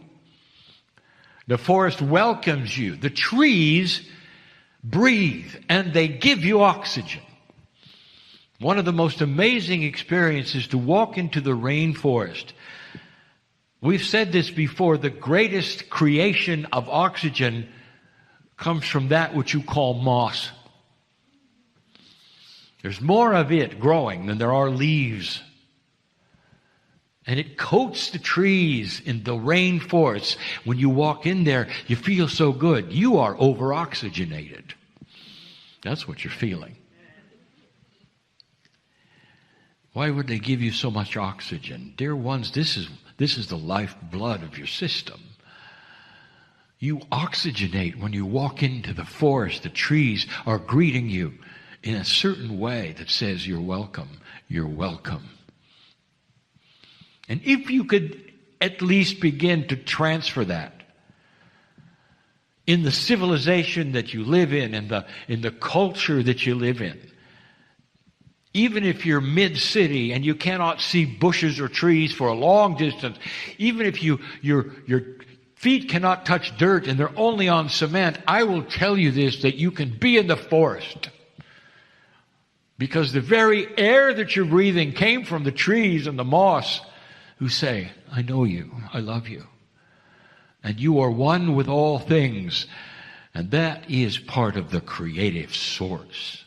The forest welcomes you. The trees breathe and they give you oxygen. One of the most amazing experiences to walk into the rainforest. We've said this before, the greatest creation of oxygen comes from that which you call moss. There's more of it growing than there are leaves. And it coats the trees in the rainforest. When you walk in there, you feel so good. You are over-oxygenated. That's what you're feeling. Why would they give you so much oxygen? Dear ones, this is the lifeblood of your system. You oxygenate when you walk into the forest. The trees are greeting you in a certain way that says, you're welcome, you're welcome. And if you could at least begin to transfer that in the civilization that you live in the culture that you live in, even if you're mid-city and you cannot see bushes or trees for a long distance, even if your feet cannot touch dirt and they're only on cement, I will tell you this, that you can be in the forest. Because the very air that you're breathing came from the trees and the moss who say, I know you, I love you. And you are one with all things. And that is part of the creative source.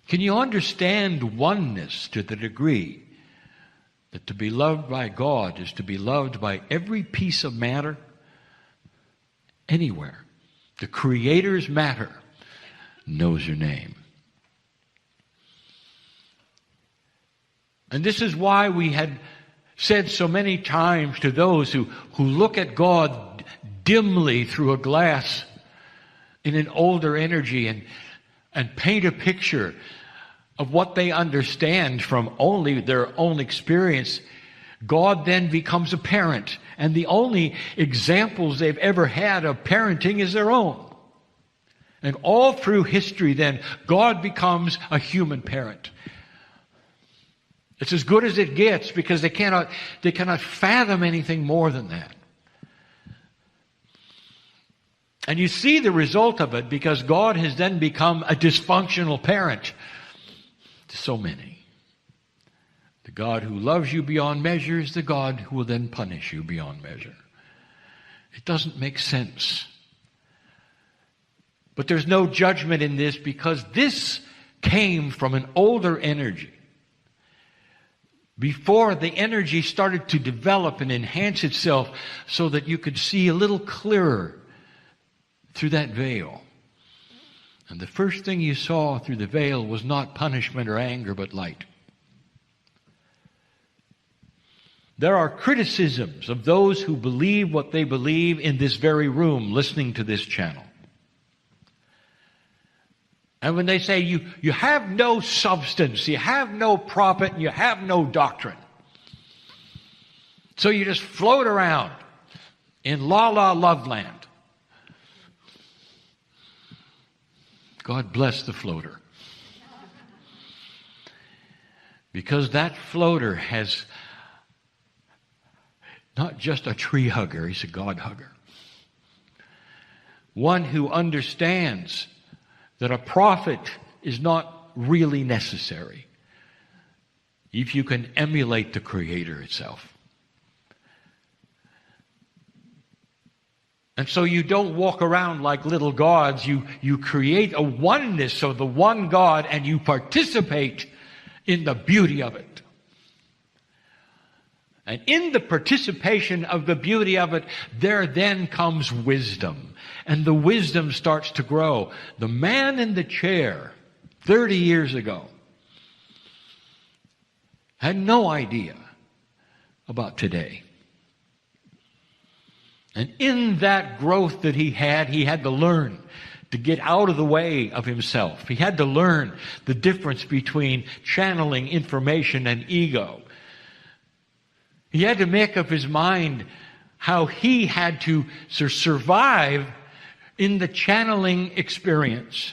Can you understand oneness to the degree that to be loved by God is to be loved by every piece of matter anywhere? The Creator's matter knows your name. And this is why we had said so many times to those who look at God dimly through a glass in an older energy and paint a picture of what they understand from only their own experience, God then becomes a parent. And the only examples they've ever had of parenting is their own. And all through history then, God becomes a human parent. It's as good as it gets because they cannot fathom anything more than that. And you see the result of it because God has then become a dysfunctional parent to so many. The God who loves you beyond measure is the God who will then punish you beyond measure. It doesn't make sense. But there's no judgment in this because this came from an older energy. Before the energy started to develop and enhance itself so that you could see a little clearer through that veil. And the first thing you saw through the veil was not punishment or anger, but light. There are criticisms of those who believe what they believe in this very room, listening to this channel. And when they say you have no substance, you have no prophet, and you have no doctrine. So you just float around in la-la love land. God bless the floater. Because that floater has not just a tree hugger, he's a God hugger. One who understands that a prophet is not really necessary if you can emulate the Creator itself. And so you don't walk around like little gods. You create a oneness of the one God and you participate in the beauty of it. And in the participation of the beauty of it, there then comes wisdom. And the wisdom starts to grow. The man in the chair 30 years ago had no idea about today. And in that growth that he had to learn to get out of the way of himself. He had to learn the difference between channeling information and ego. He had to make up his mind how he had to survive in the channeling experience.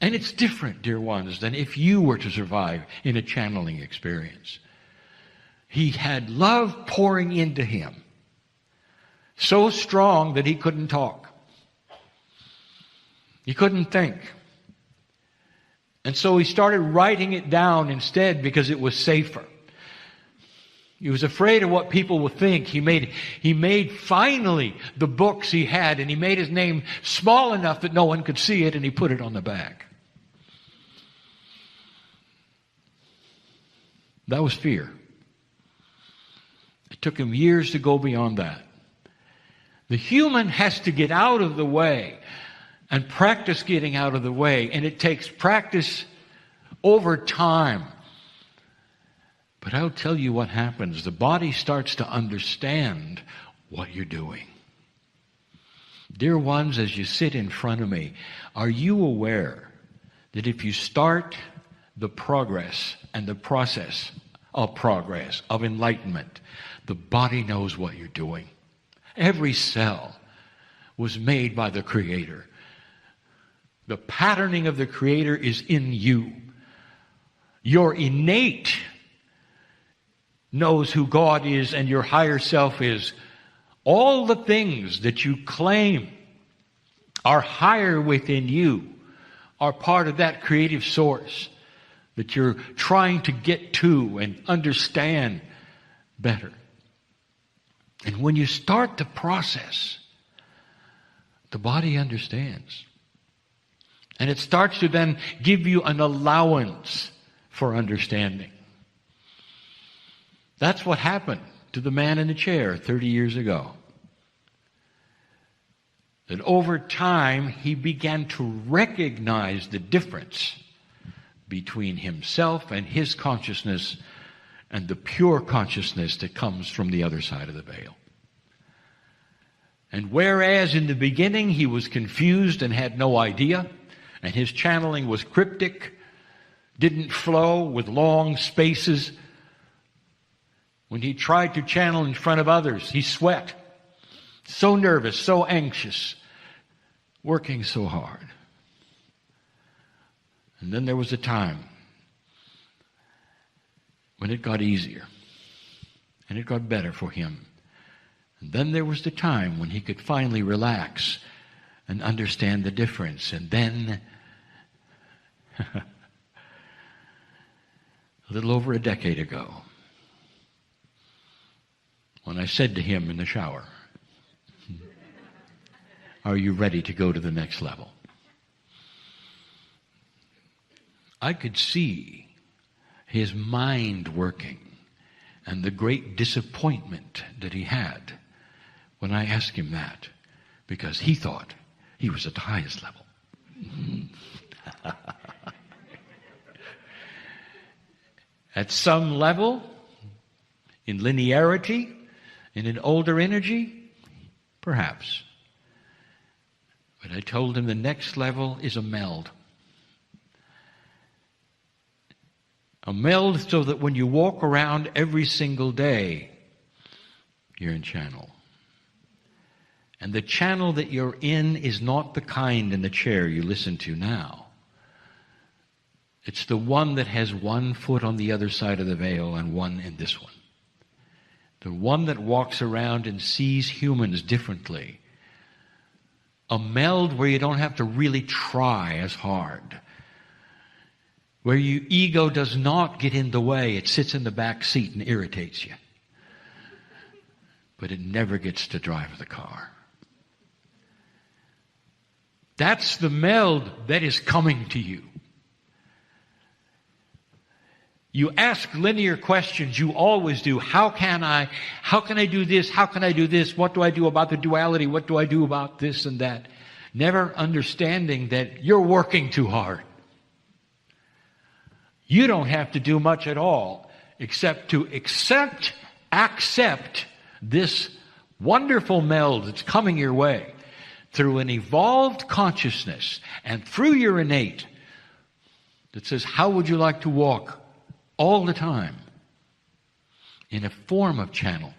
And it's different, dear ones, than if you were to survive in a channeling experience. He had love pouring into him, so strong that he couldn't talk. He couldn't think. And so he started writing it down instead because it was safer. He was afraid of what people would think. He made finally the books he had, and he made his name small enough that no one could see it, and he put it on the back. That was fear. It took him years to go beyond that. The human has to get out of the way and practice getting out of the way. And it takes practice over time. But I'll tell you what happens. The body starts to understand what you're doing. Dear ones, as you sit in front of me, are you aware that if you start the progress and the process of progress, of enlightenment, the body knows what you're doing? Every cell was made by the Creator. The patterning of the Creator is in you. Your innate knows who God is and your higher self is. All the things that you claim are higher within you are part of that creative source that you're trying to get to and understand better. And when you start the process, the body understands. And it starts to then give you an allowance for understanding. That's what happened to the man in the chair 30 years ago. That over time, he began to recognize the difference between himself and his consciousness and the pure consciousness that comes from the other side of the veil. And whereas in the beginning he was confused and had no idea, and his channeling was cryptic, didn't flow with long spaces, when he tried to channel in front of others, he sweat. So nervous, so anxious, working so hard. And then there was a time when it got easier and it got better for him. And then there was the time when he could finally relax and understand the difference. And then, a little over a decade ago, when I said to him in the shower, "Are you ready to go to the next level?" I could see his mind working and the great disappointment that he had when I asked him that, because he thought he was at the highest level. At some level, in linearity, in an older energy, perhaps. But I told him the next level is a meld. A meld so that when you walk around every single day, you're in channel. And the channel that you're in is not the kind in the chair you listen to now. It's the one that has one foot on the other side of the veil and one in this one. The one that walks around and sees humans differently. A meld where you don't have to really try as hard. Where your ego does not get in the way. It sits in the back seat and irritates you. But it never gets to drive the car. That's the meld that is coming to you. You ask linear questions, you always do. How can I do this? How can I do this? What do I do about the duality? What do I do about this and that? Never understanding that you're working too hard. You don't have to do much at all except to accept this wonderful meld that's coming your way through an evolved consciousness and through your innate that says, how would you like to walk all the time in a form of channel?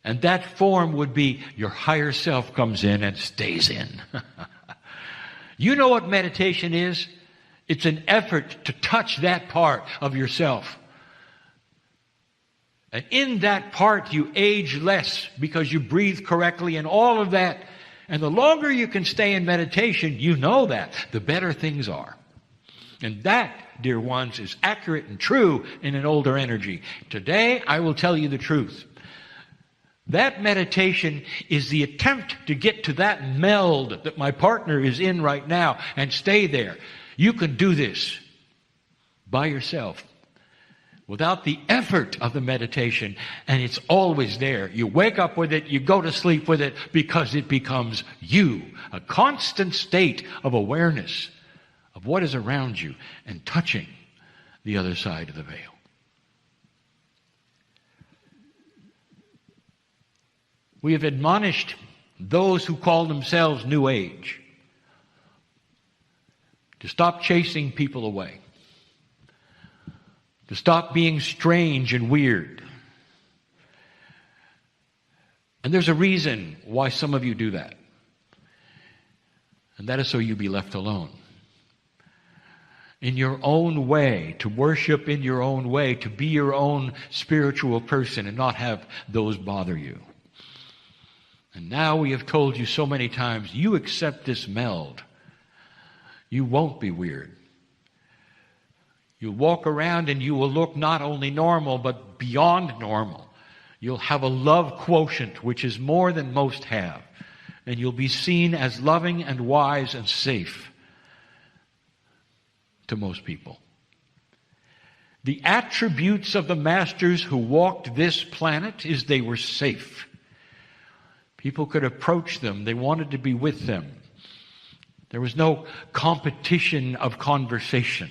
And that form would be your higher self comes in and stays in. You know what meditation is? It's an effort to touch that part of yourself. And in that part you age less because you breathe correctly and all of that. And the longer you can stay in meditation, you know that, the better things are. And that, dear ones, is accurate and true in an older energy. Today, I will tell you the truth. That meditation is the attempt to get to that meld that my partner is in right now and stay there. You can do this by yourself without the effort of the meditation, and it's always there. You wake up with it, you go to sleep with it, because it becomes you, a constant state of awareness of what is around you and touching the other side of the veil. We have admonished those who call themselves New Age to stop chasing people away, to stop being strange and weird. And there's a reason why some of you do that. And that is so you be left alone. In your own way, to worship in your own way, to be your own spiritual person and not have those bother you. And now we have told you so many times, you accept this meld. You won't be weird. You'll walk around and you will look not only normal, but beyond normal. You'll have a love quotient, which is more than most have. And you'll be seen as loving and wise and safe to most people. The attributes of the masters who walked this planet is they were safe. People could approach them. They wanted to be with them. There was no competition of conversation.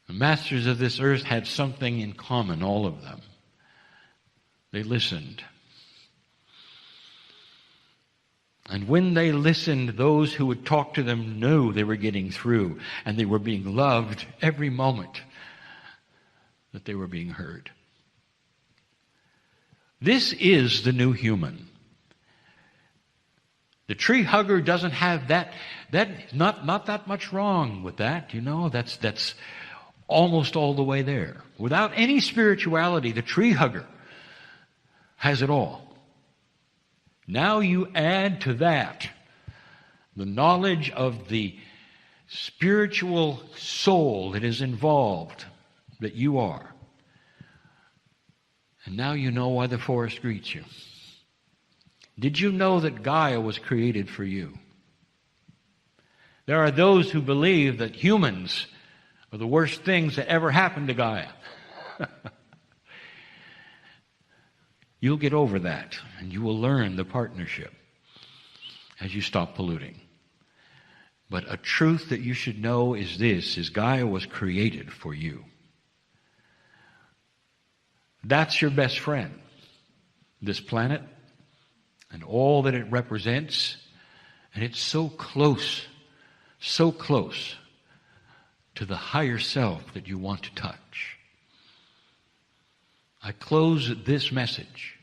The masters of this earth had something in common, all of them. They listened. And when they listened, those who would talk to them knew they were getting through, and they were being loved every moment that they were being heard. This is the new human. The tree hugger doesn't have that not that much wrong with that, you know. That's almost all the way there. Without any spirituality, the tree hugger has it all. Now you add to that the knowledge of the spiritual soul that is involved, that you are. And now you know why the forest greets you. Did you know that Gaia was created for you? There are those who believe that humans are the worst things that ever happened to Gaia. You'll get over that, and you will learn the partnership as you stop polluting. But a truth that you should know is this, is Gaia was created for you. That's your best friend, this planet and all that it represents. And it's so close to the higher self that you want to touch. I close this message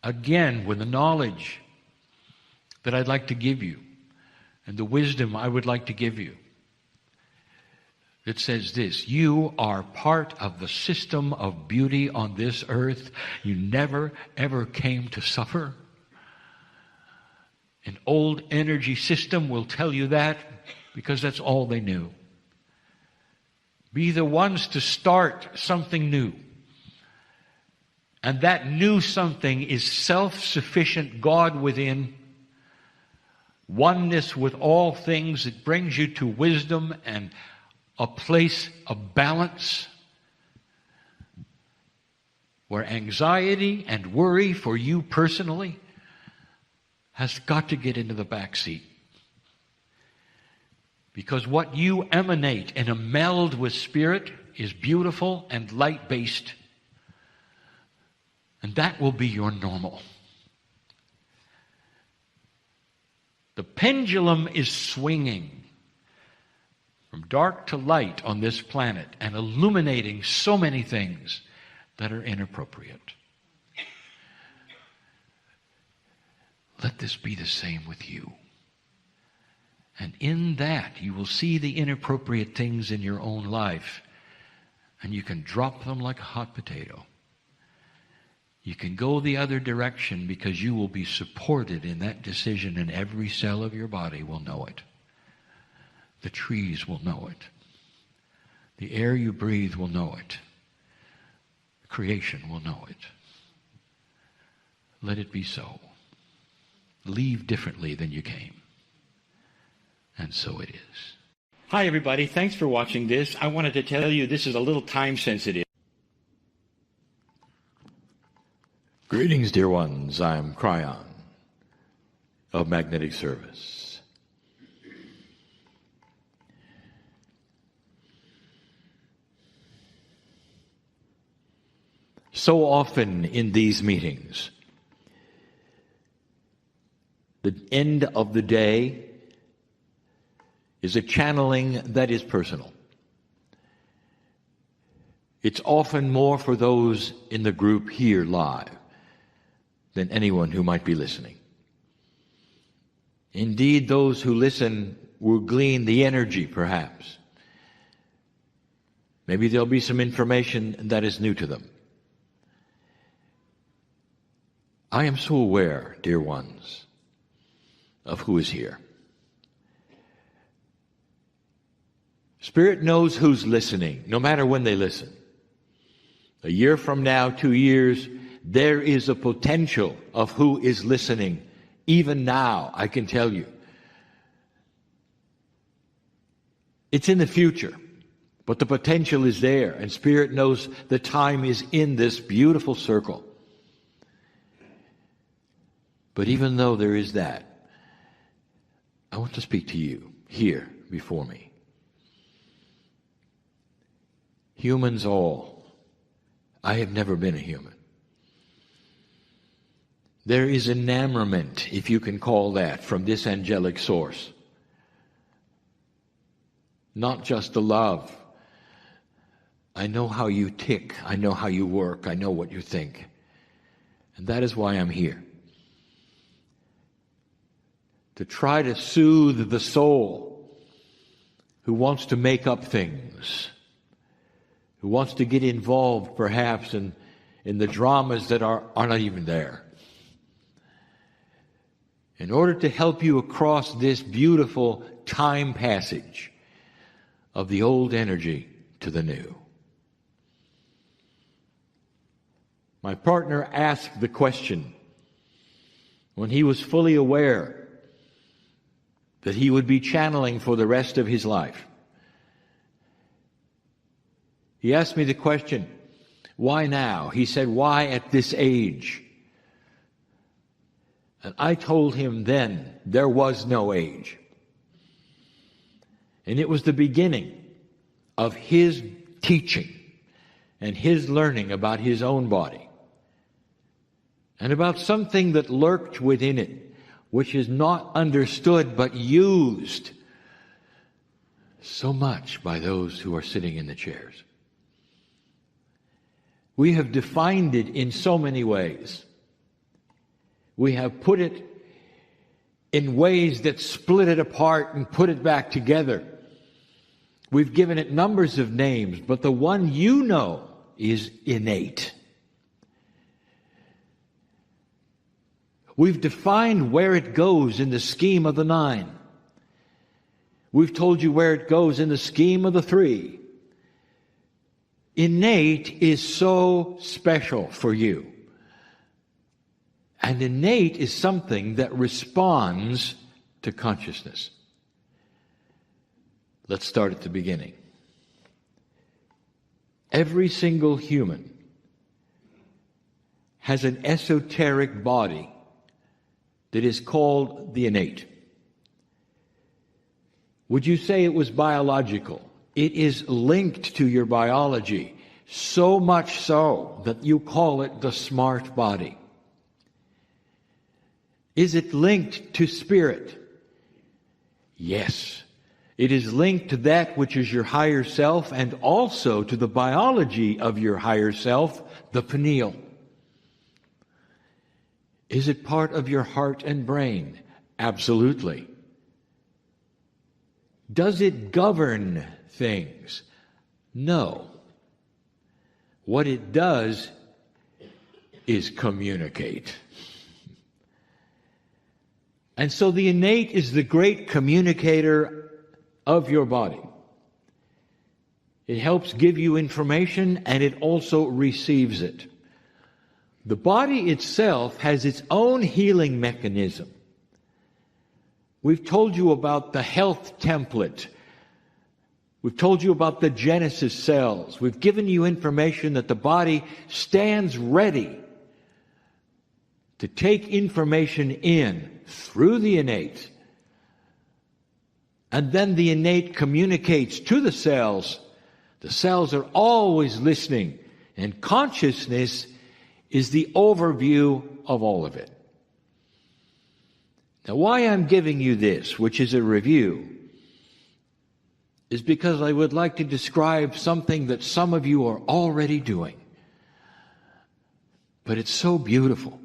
again with the knowledge that I'd like to give you and the wisdom I would like to give you. It says this: you are part of the system of beauty on this earth. You never, ever came to suffer. An old energy system will tell you that because that's all they knew. Be the ones to start something new. And that new something is self-sufficient God within, oneness with all things. It brings you to wisdom and a place of balance where anxiety and worry for you personally has got to get into the back seat. Because what you emanate in a meld with Spirit is beautiful and light-based. And that will be your normal. The pendulum is swinging from dark to light on this planet and illuminating so many things that are inappropriate. Let this be the same with you. And in that, you will see the inappropriate things in your own life, and you can drop them like a hot potato. You can go the other direction because you will be supported in that decision, and every cell of your body will know it. The trees will know it. The air you breathe will know it. Creation will know it. Let it be so. Leave differently than you came. And so it is. Hi, everybody. Thanks for watching this. I wanted to tell you this is a little time sensitive. Greetings, dear ones. I'm Kryon of Magnetic Service. So often in these meetings, the end of the day is a channeling that is personal. It's often more for those in the group here live than anyone who might be listening. Indeed, those who listen will glean the energy, perhaps. Maybe there'll be some information that is new to them. I am so aware, dear ones, of who is here. Spirit knows who's listening, no matter when they listen. A year from now, 2 years, there is a potential of who is listening. Even now, I can tell you. It's in the future, but the potential is there, and Spirit knows the time is in this beautiful circle. But even though there is that, I want to speak to you here before me. Humans all. I have never been a human. There is enamorment, if you can call that, from this angelic source. Not just the love. I know how you tick. I know how you work. I know what you think. And that is why I'm here. To try to soothe the soul who wants to make up things, who wants to get involved perhaps in the dramas that are not even there. In order to help you across this beautiful time passage of the old energy to the new. My partner asked the question when he was fully aware that he would be channeling for the rest of his life. He asked me the question, why now? He said, why at this age? And I told him then there was no age. And it was the beginning of his teaching and his learning about his own body and about something that lurked within it, which is not understood but used so much by those who are sitting in the chairs. We have defined it in so many ways. We have put it in ways that split it apart and put it back together. We've given it numbers of names, but the one you know is innate. We've defined where it goes in the scheme of the 9. We've told you where it goes in the scheme of the 3. Innate is so special for you. And innate is something that responds to consciousness. Let's start at the beginning. Every single human has an esoteric body that is called the innate. Would you say it was biological? It is linked to your biology, so much so that you call it the smart body. Is it linked to spirit? Yes. It is linked to that which is your higher self and also to the biology of your higher self, the pineal. Is it part of your heart and brain? Absolutely. Does it govern things? No. What it does is communicate. And so the innate is the great communicator of your body. It helps give you information and it also receives it. The body itself has its own healing mechanism. We've told you about the health template. We've told you about the Genesis cells. We've given you information that the body stands ready to take information in through the innate. And then the innate communicates to the cells. The cells are always listening. And consciousness is the overview of all of it. Now, why I'm giving you this, which is a review, is because I would like to describe something that some of you are already doing. But it's so beautiful.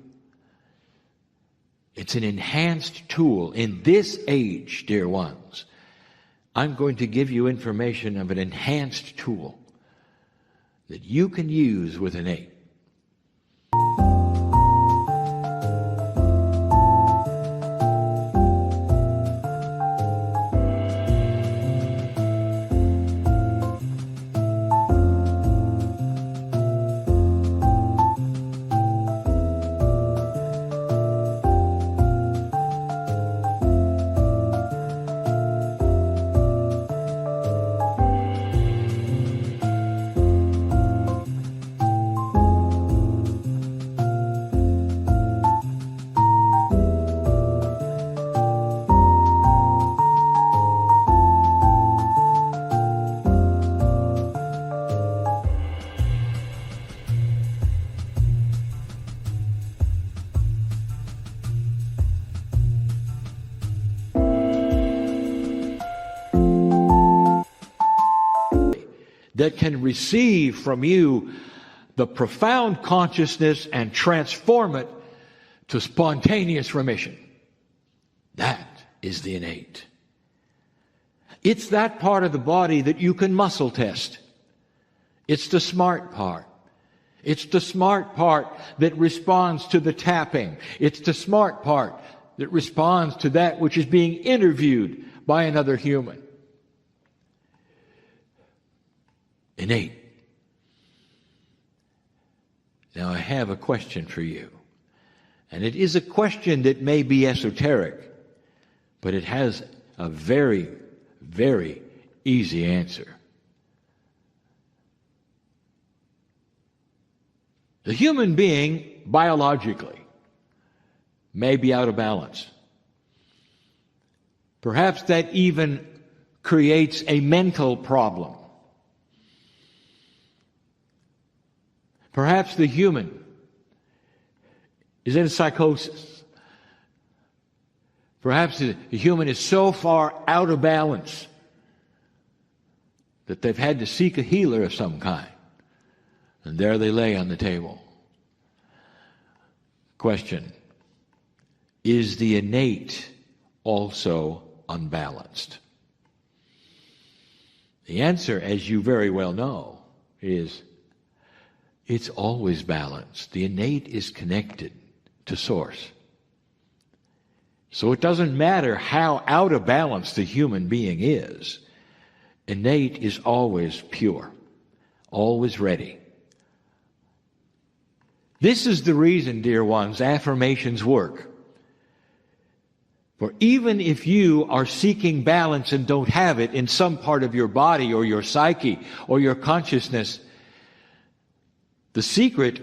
It's an enhanced tool. In this age, dear ones, I'm going to give you information of an enhanced tool that you can use with innate. That can receive from you the profound consciousness and transform it to spontaneous remission. That is the innate. It's that part of the body that you can muscle test. It's the smart part. It's the smart part that responds to the tapping. It's the smart part that responds to that which is being interviewed by another human. Innate. Now I have a question for you. And it is a question that may be esoteric, but it has a very, very easy answer. The human being, biologically, may be out of balance. Perhaps that even creates a mental problem. Perhaps the human is in psychosis. Perhaps the human is so far out of balance that they've had to seek a healer of some kind. And there they lay on the table. Question: is the innate also unbalanced? The answer, as you very well know, is it's always balanced. The innate is connected to source. So it doesn't matter how out of balance the human being is. Innate is always pure, always ready. This is the reason, dear ones, affirmations work. For even if you are seeking balance and don't have it in some part of your body or your psyche or your consciousness, the secret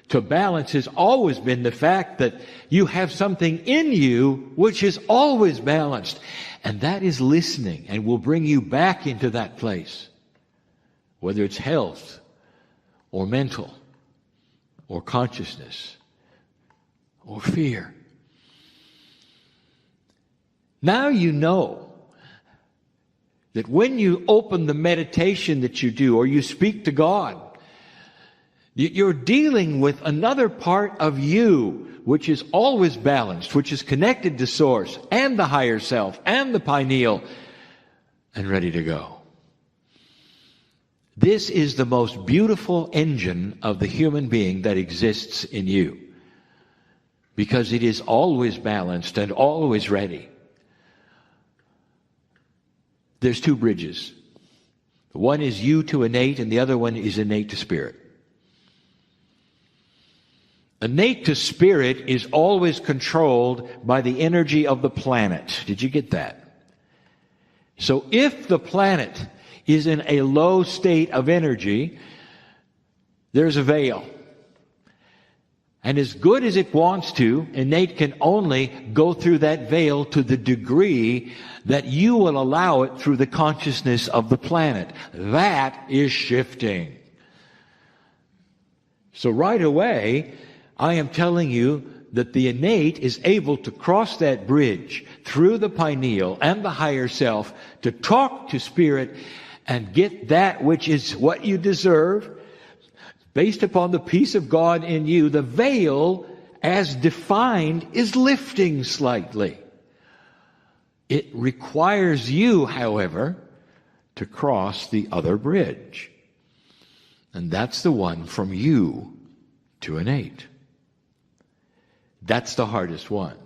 to balance has always been the fact that you have something in you which is always balanced. And that is listening, and will bring you back into that place. Whether it's health or mental or consciousness or fear. Now you know that when you open the meditation that you do, or you speak to God, you're dealing with another part of you which is always balanced, which is connected to Source and the higher self and the pineal and ready to go. This is the most beautiful engine of the human being that exists in you, because it is always balanced and always ready. There's two bridges. One is you to innate, and the other one is innate to spirit. Innate to spirit is always controlled by the energy of the planet. Did you get that? So if the planet is in a low state of energy, there's a veil. And as good as it wants to, innate can only go through that veil to the degree that you will allow it through the consciousness of the planet. That is shifting. So right away, I am telling you that the innate is able to cross that bridge through the pineal and the higher self to talk to spirit and get that which is what you deserve. Based upon the peace of God in you, the veil, as defined, is lifting slightly. It requires you, however, to cross the other bridge. And that's the one from you to innate. That's the hardest one.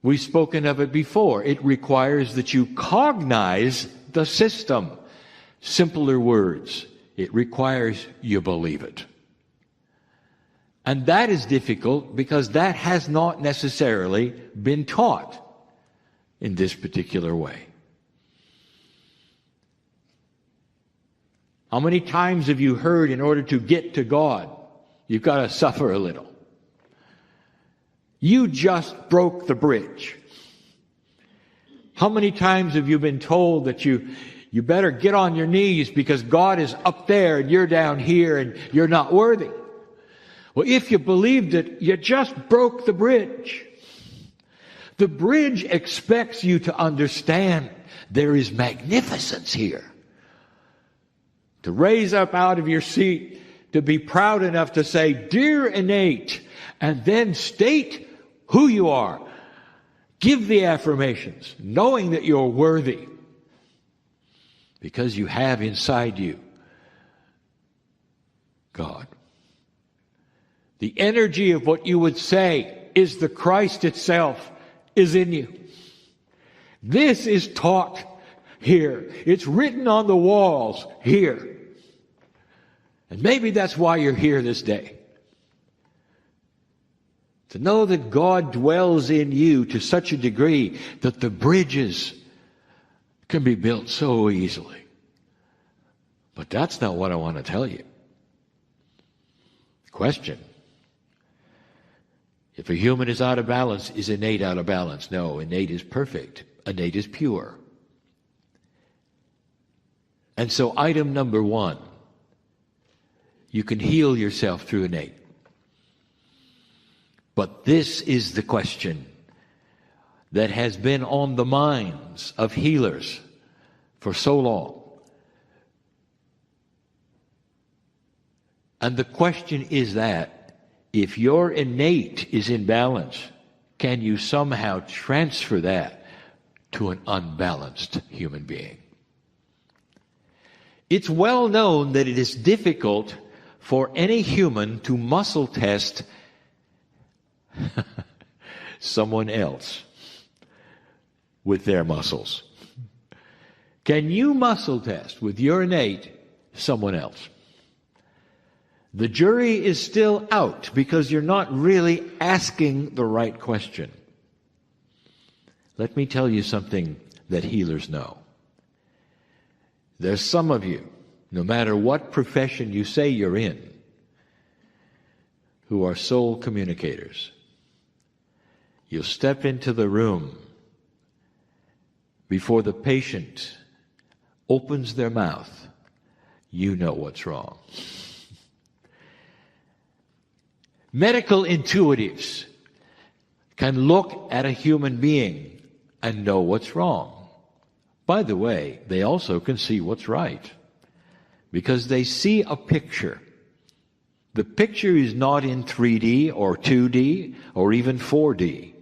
We've spoken of it before. It requires that you cognize the system. Simpler words. It requires you believe it. And that is difficult because that has not necessarily been taught in this particular way. How many times have you heard in order to get to God, you've got to suffer a little? You just broke the bridge. How many times have you been told that you better get on your knees because God is up there and you're down here and you're not worthy? Well, if you believed it, you just broke the bridge. The bridge expects you to understand there is magnificence here. To raise up out of your seat, to be proud enough to say, "Dear innate," and then state who you are. Give the affirmations, knowing that you're worthy. Because you have inside you God. The energy of what you would say is the Christ itself is in you. This is taught here. It's written on the walls here. And maybe that's why you're here this day. To know that God dwells in you to such a degree that the bridges can be built so easily. But that's not what I want to tell you. Question. If a human is out of balance, is innate out of balance? No, innate is perfect. Innate is pure. And so item number one, you can heal yourself through innate. But this is the question that has been on the minds of healers for so long. And the question is that if your innate is in balance, can you somehow transfer that to an unbalanced human being? It's well known that it is difficult for any human to muscle test someone else with their muscles. Can you muscle test with your innate someone else? The jury is still out because you're not really asking the right question. Let me tell you something that healers know. There's some of you, no matter what profession you say you're in, who are soul communicators. You'll step into the room before the patient opens their mouth. You know what's wrong. Medical intuitives can look at a human being and know what's wrong. By the way, they also can see what's right, because they see a picture. The picture is not in 3D or 2D or even 4D.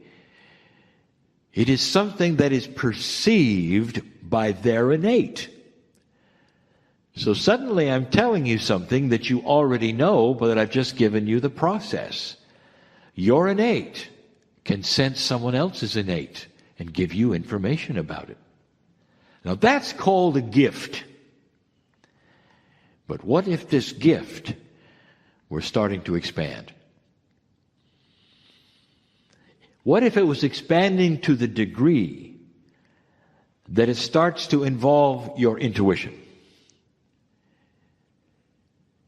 It is something that is perceived by their innate. So suddenly I'm telling you something that you already know, but that I've just given you the process. Your innate can sense someone else's innate and give you information about it. Now that's called a gift. But what if this gift were starting to expand? What if it was expanding to the degree that it starts to involve your intuition?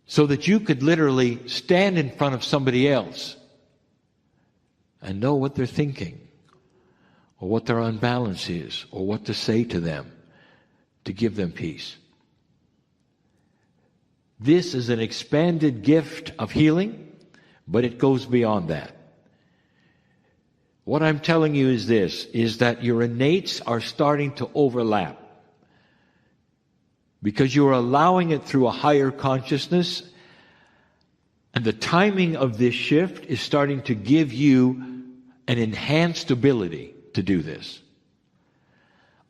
So that you could literally stand in front of somebody else and know what they're thinking, or what their unbalance is, or what to say to them to give them peace. This is an expanded gift of healing, but it goes beyond that. What I'm telling you is this, is that your innates are starting to overlap, because you're allowing it through a higher consciousness, and the timing of this shift is starting to give you an enhanced ability to do this.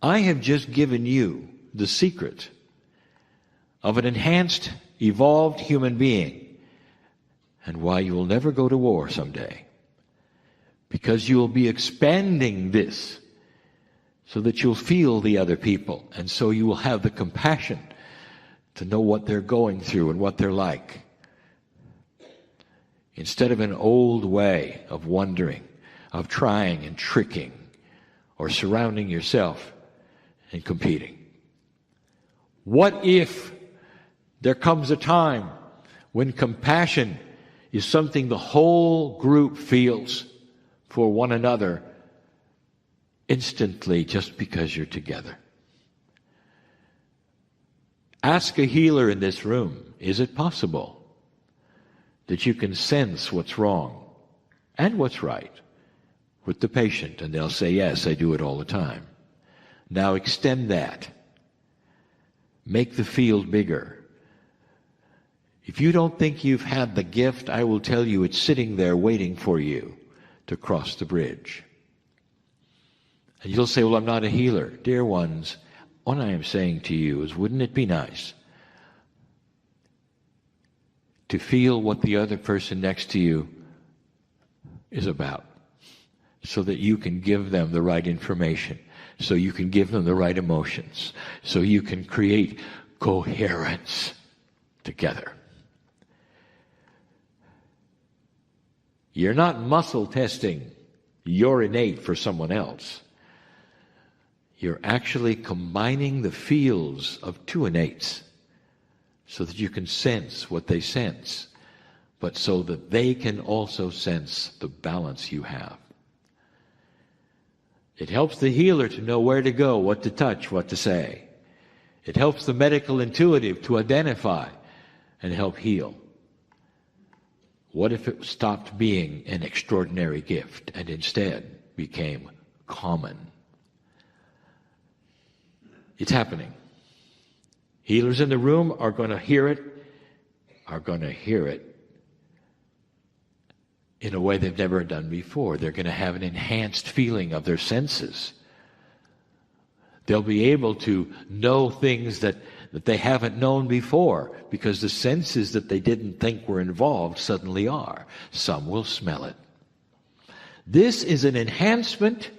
I have just given you the secret of an enhanced, evolved human being, and why you will never go to war someday. Because you will be expanding this so that you'll feel the other people, and so you will have the compassion to know what they're going through and what they're like. Instead of an old way of wondering, of trying and tricking, or surrounding yourself and competing. What if there comes a time when compassion is something the whole group feels for one another instantly, just because you're together? Ask a healer in this room, is it possible that you can sense what's wrong and what's right with the patient? And they'll say, yes, I do it all the time. Now extend that. Make the field bigger. If you don't think you've had the gift, I will tell you it's sitting there waiting for you to cross the bridge. And you'll say, well, I'm not a healer. Dear ones, what I am saying to you is, wouldn't it be nice to feel what the other person next to you is about, so that you can give them the right information, so you can give them the right emotions, so you can create coherence together. You're not muscle testing your innate for someone else. You're actually combining the fields of two innates so that you can sense what they sense, but so that they can also sense the balance you have. It helps the healer to know where to go, what to touch, what to say. It helps the medical intuitive to identify and help heal. What if it stopped being an extraordinary gift and instead became common? It's happening. Healers in the room are going to hear it in a way they've never done before. They're going to have an enhanced feeling of their senses. They'll be able to know things that they haven't known before, because the senses that they didn't think were involved suddenly are. Some will smell it. This is an enhancement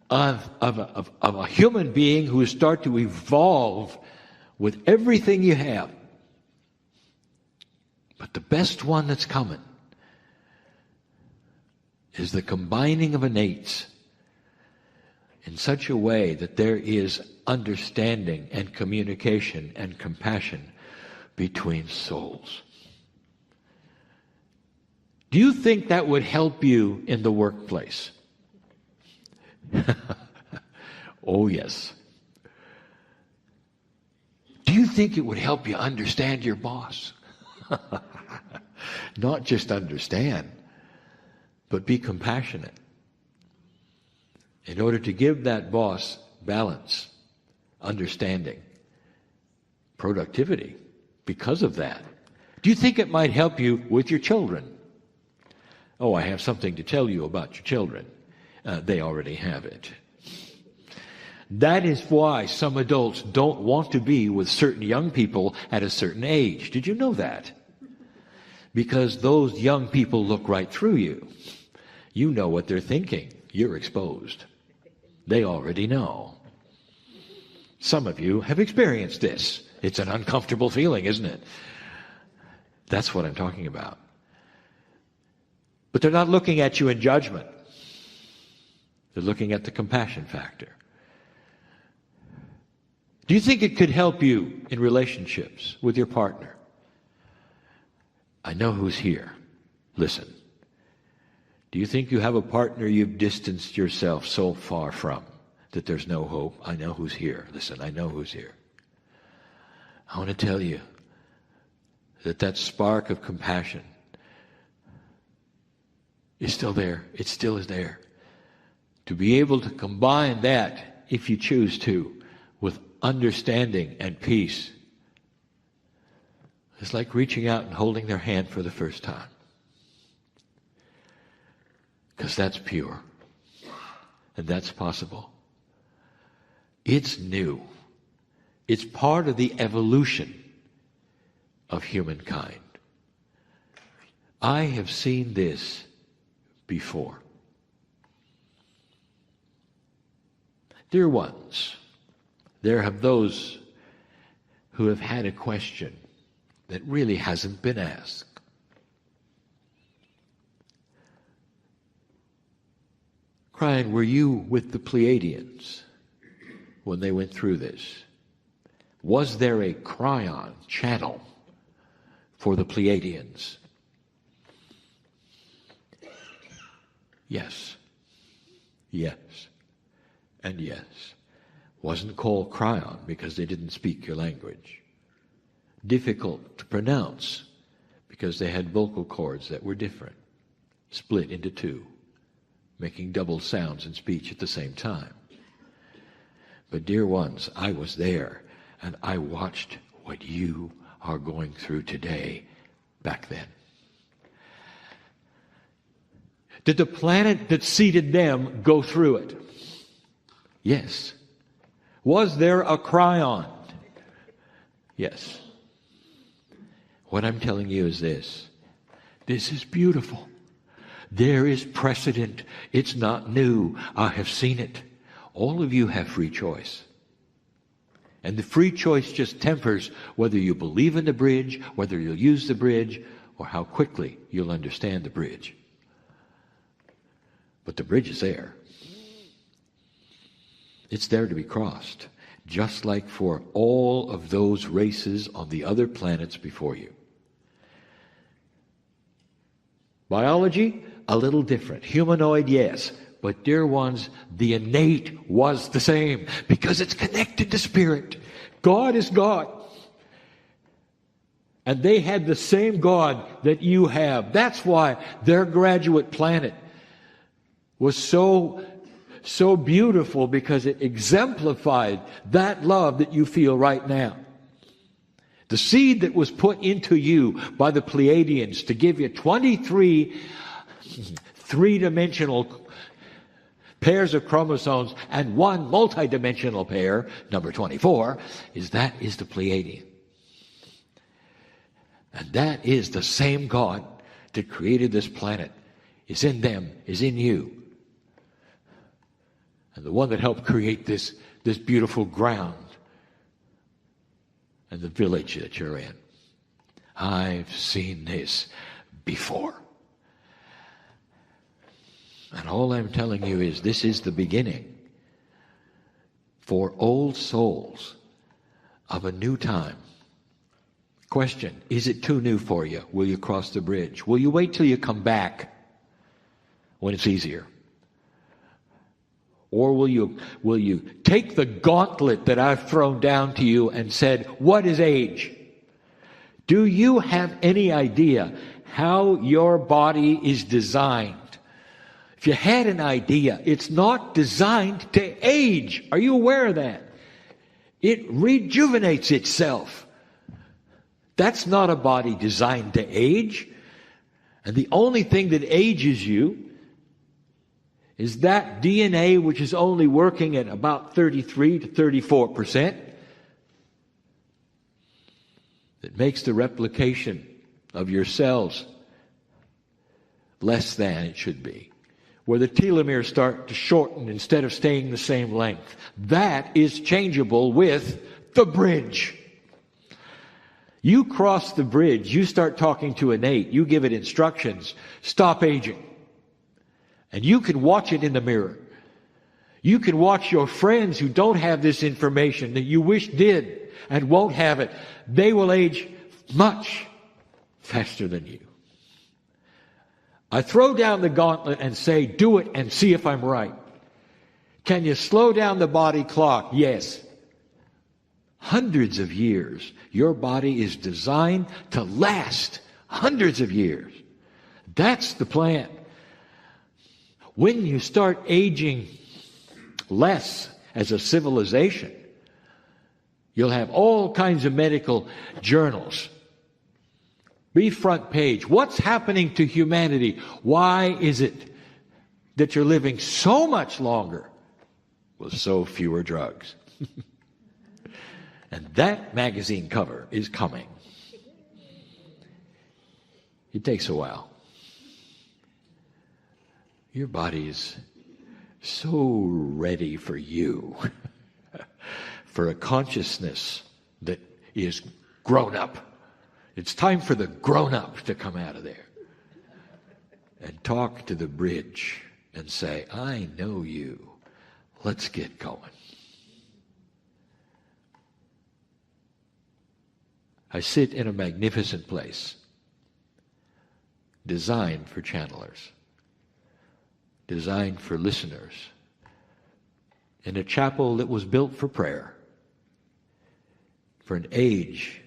of a human being who will start to evolve with everything you have. But the best one that's coming is the combining of innates in such a way that there is understanding and communication and compassion between souls. Do you think that would help you in the workplace? Oh, yes. Do you think it would help you understand your boss? Not just understand, but be compassionate. In order to give that boss balance, understanding, productivity, because of that. Do you think it might help you with your children? Oh, I have something to tell you about your children. They already have it. That is why some adults don't want to be with certain young people at a certain age. Did you know that? Because those young people look right through you. You know what they're thinking. You're exposed. They already know. Some of you have experienced this. It's an uncomfortable feeling, isn't it? That's what I'm talking about. But they're not looking at you in judgment. They're looking at the compassion factor. Do you think it could help you in relationships with your partner? I know who's here. Listen. Do you think you have a partner you've distanced yourself so far from that there's no hope? I know who's here. Listen, I know who's here. I want to tell you that that spark of compassion is still there. It still is there. To be able to combine that, if you choose to, with understanding and peace, it's like reaching out and holding their hand for the first time. Because that's pure. And that's possible. It's new. It's part of the evolution of humankind. I have seen this before. Dear ones, there have those who have had a question that really hasn't been asked. Kryon, were you with the Pleiadians when they went through this? Was there a Kryon channel for the Pleiadians? Yes. Yes. And yes. Wasn't called Kryon because they didn't speak your language. Difficult to pronounce because they had vocal cords that were different, split into two, making double sounds in speech at the same time. But dear ones, I was there and I watched what you are going through today back then. Did the planet that seeded them go through it? Yes. Was there a Kryon? Yes. What I'm telling you is this. This is beautiful. There is precedent. It's not new. I have seen it. All of you have free choice. And the free choice just tempers whether you believe in the bridge, whether you'll use the bridge, or how quickly you'll understand the bridge. But the bridge is there. It's there to be crossed, just like for all of those races on the other planets before you. Biology, a little different. Humanoid, yes. But dear ones, the innate was the same because it's connected to spirit. God is God. And they had the same God that you have. That's why their graduate planet was so beautiful, because it exemplified that love that you feel right now. The seed that was put into you by the Pleiadians to give you 23 three-dimensional pairs of chromosomes and one multidimensional pair, number 24, is the Pleiadian. And that is the same God that created this planet. Is in them, is in you. And the one that helped create this beautiful ground and the village that you're in. I've seen this before. And all I'm telling you is this is the beginning for old souls of a new time. Question, is it too new for you? Will you cross the bridge? Will you wait till you come back when it's easier? Or will you take the gauntlet that I've thrown down to you and said, what is age? Do you have any idea how your body is designed? If you had an idea, it's not designed to age. Are you aware of that? It rejuvenates itself. That's not a body designed to age. And the only thing that ages you is that DNA which is only working at about 33 to 34%. That makes the replication of your cells less than it should be. Where the telomeres start to shorten instead of staying the same length. That is changeable with the bridge. You cross the bridge, you start talking to innate, you give it instructions, stop aging. And you can watch it in the mirror. You can watch your friends who don't have this information that you wish did and won't have it. They will age much faster than you. I throw down the gauntlet and say, do it and see if I'm right. Can you slow down the body clock? Yes. Hundreds of years. Your body is designed to last hundreds of years. That's the plan. When you start aging less as a civilization, you'll have all kinds of medical journals. Be front page. What's happening to humanity? Why is it that you're living so much longer with so fewer drugs? And that magazine cover is coming. It takes a while. Your body is so ready for you, for a consciousness that is grown up. It's time for the grown-up to come out of there and talk to the bridge and say, I know you. Let's get going. I sit in a magnificent place designed for channelers, designed for listeners, in a chapel that was built for prayer, for an age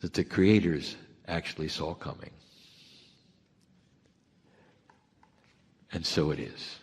that the creators actually saw coming. And so it is.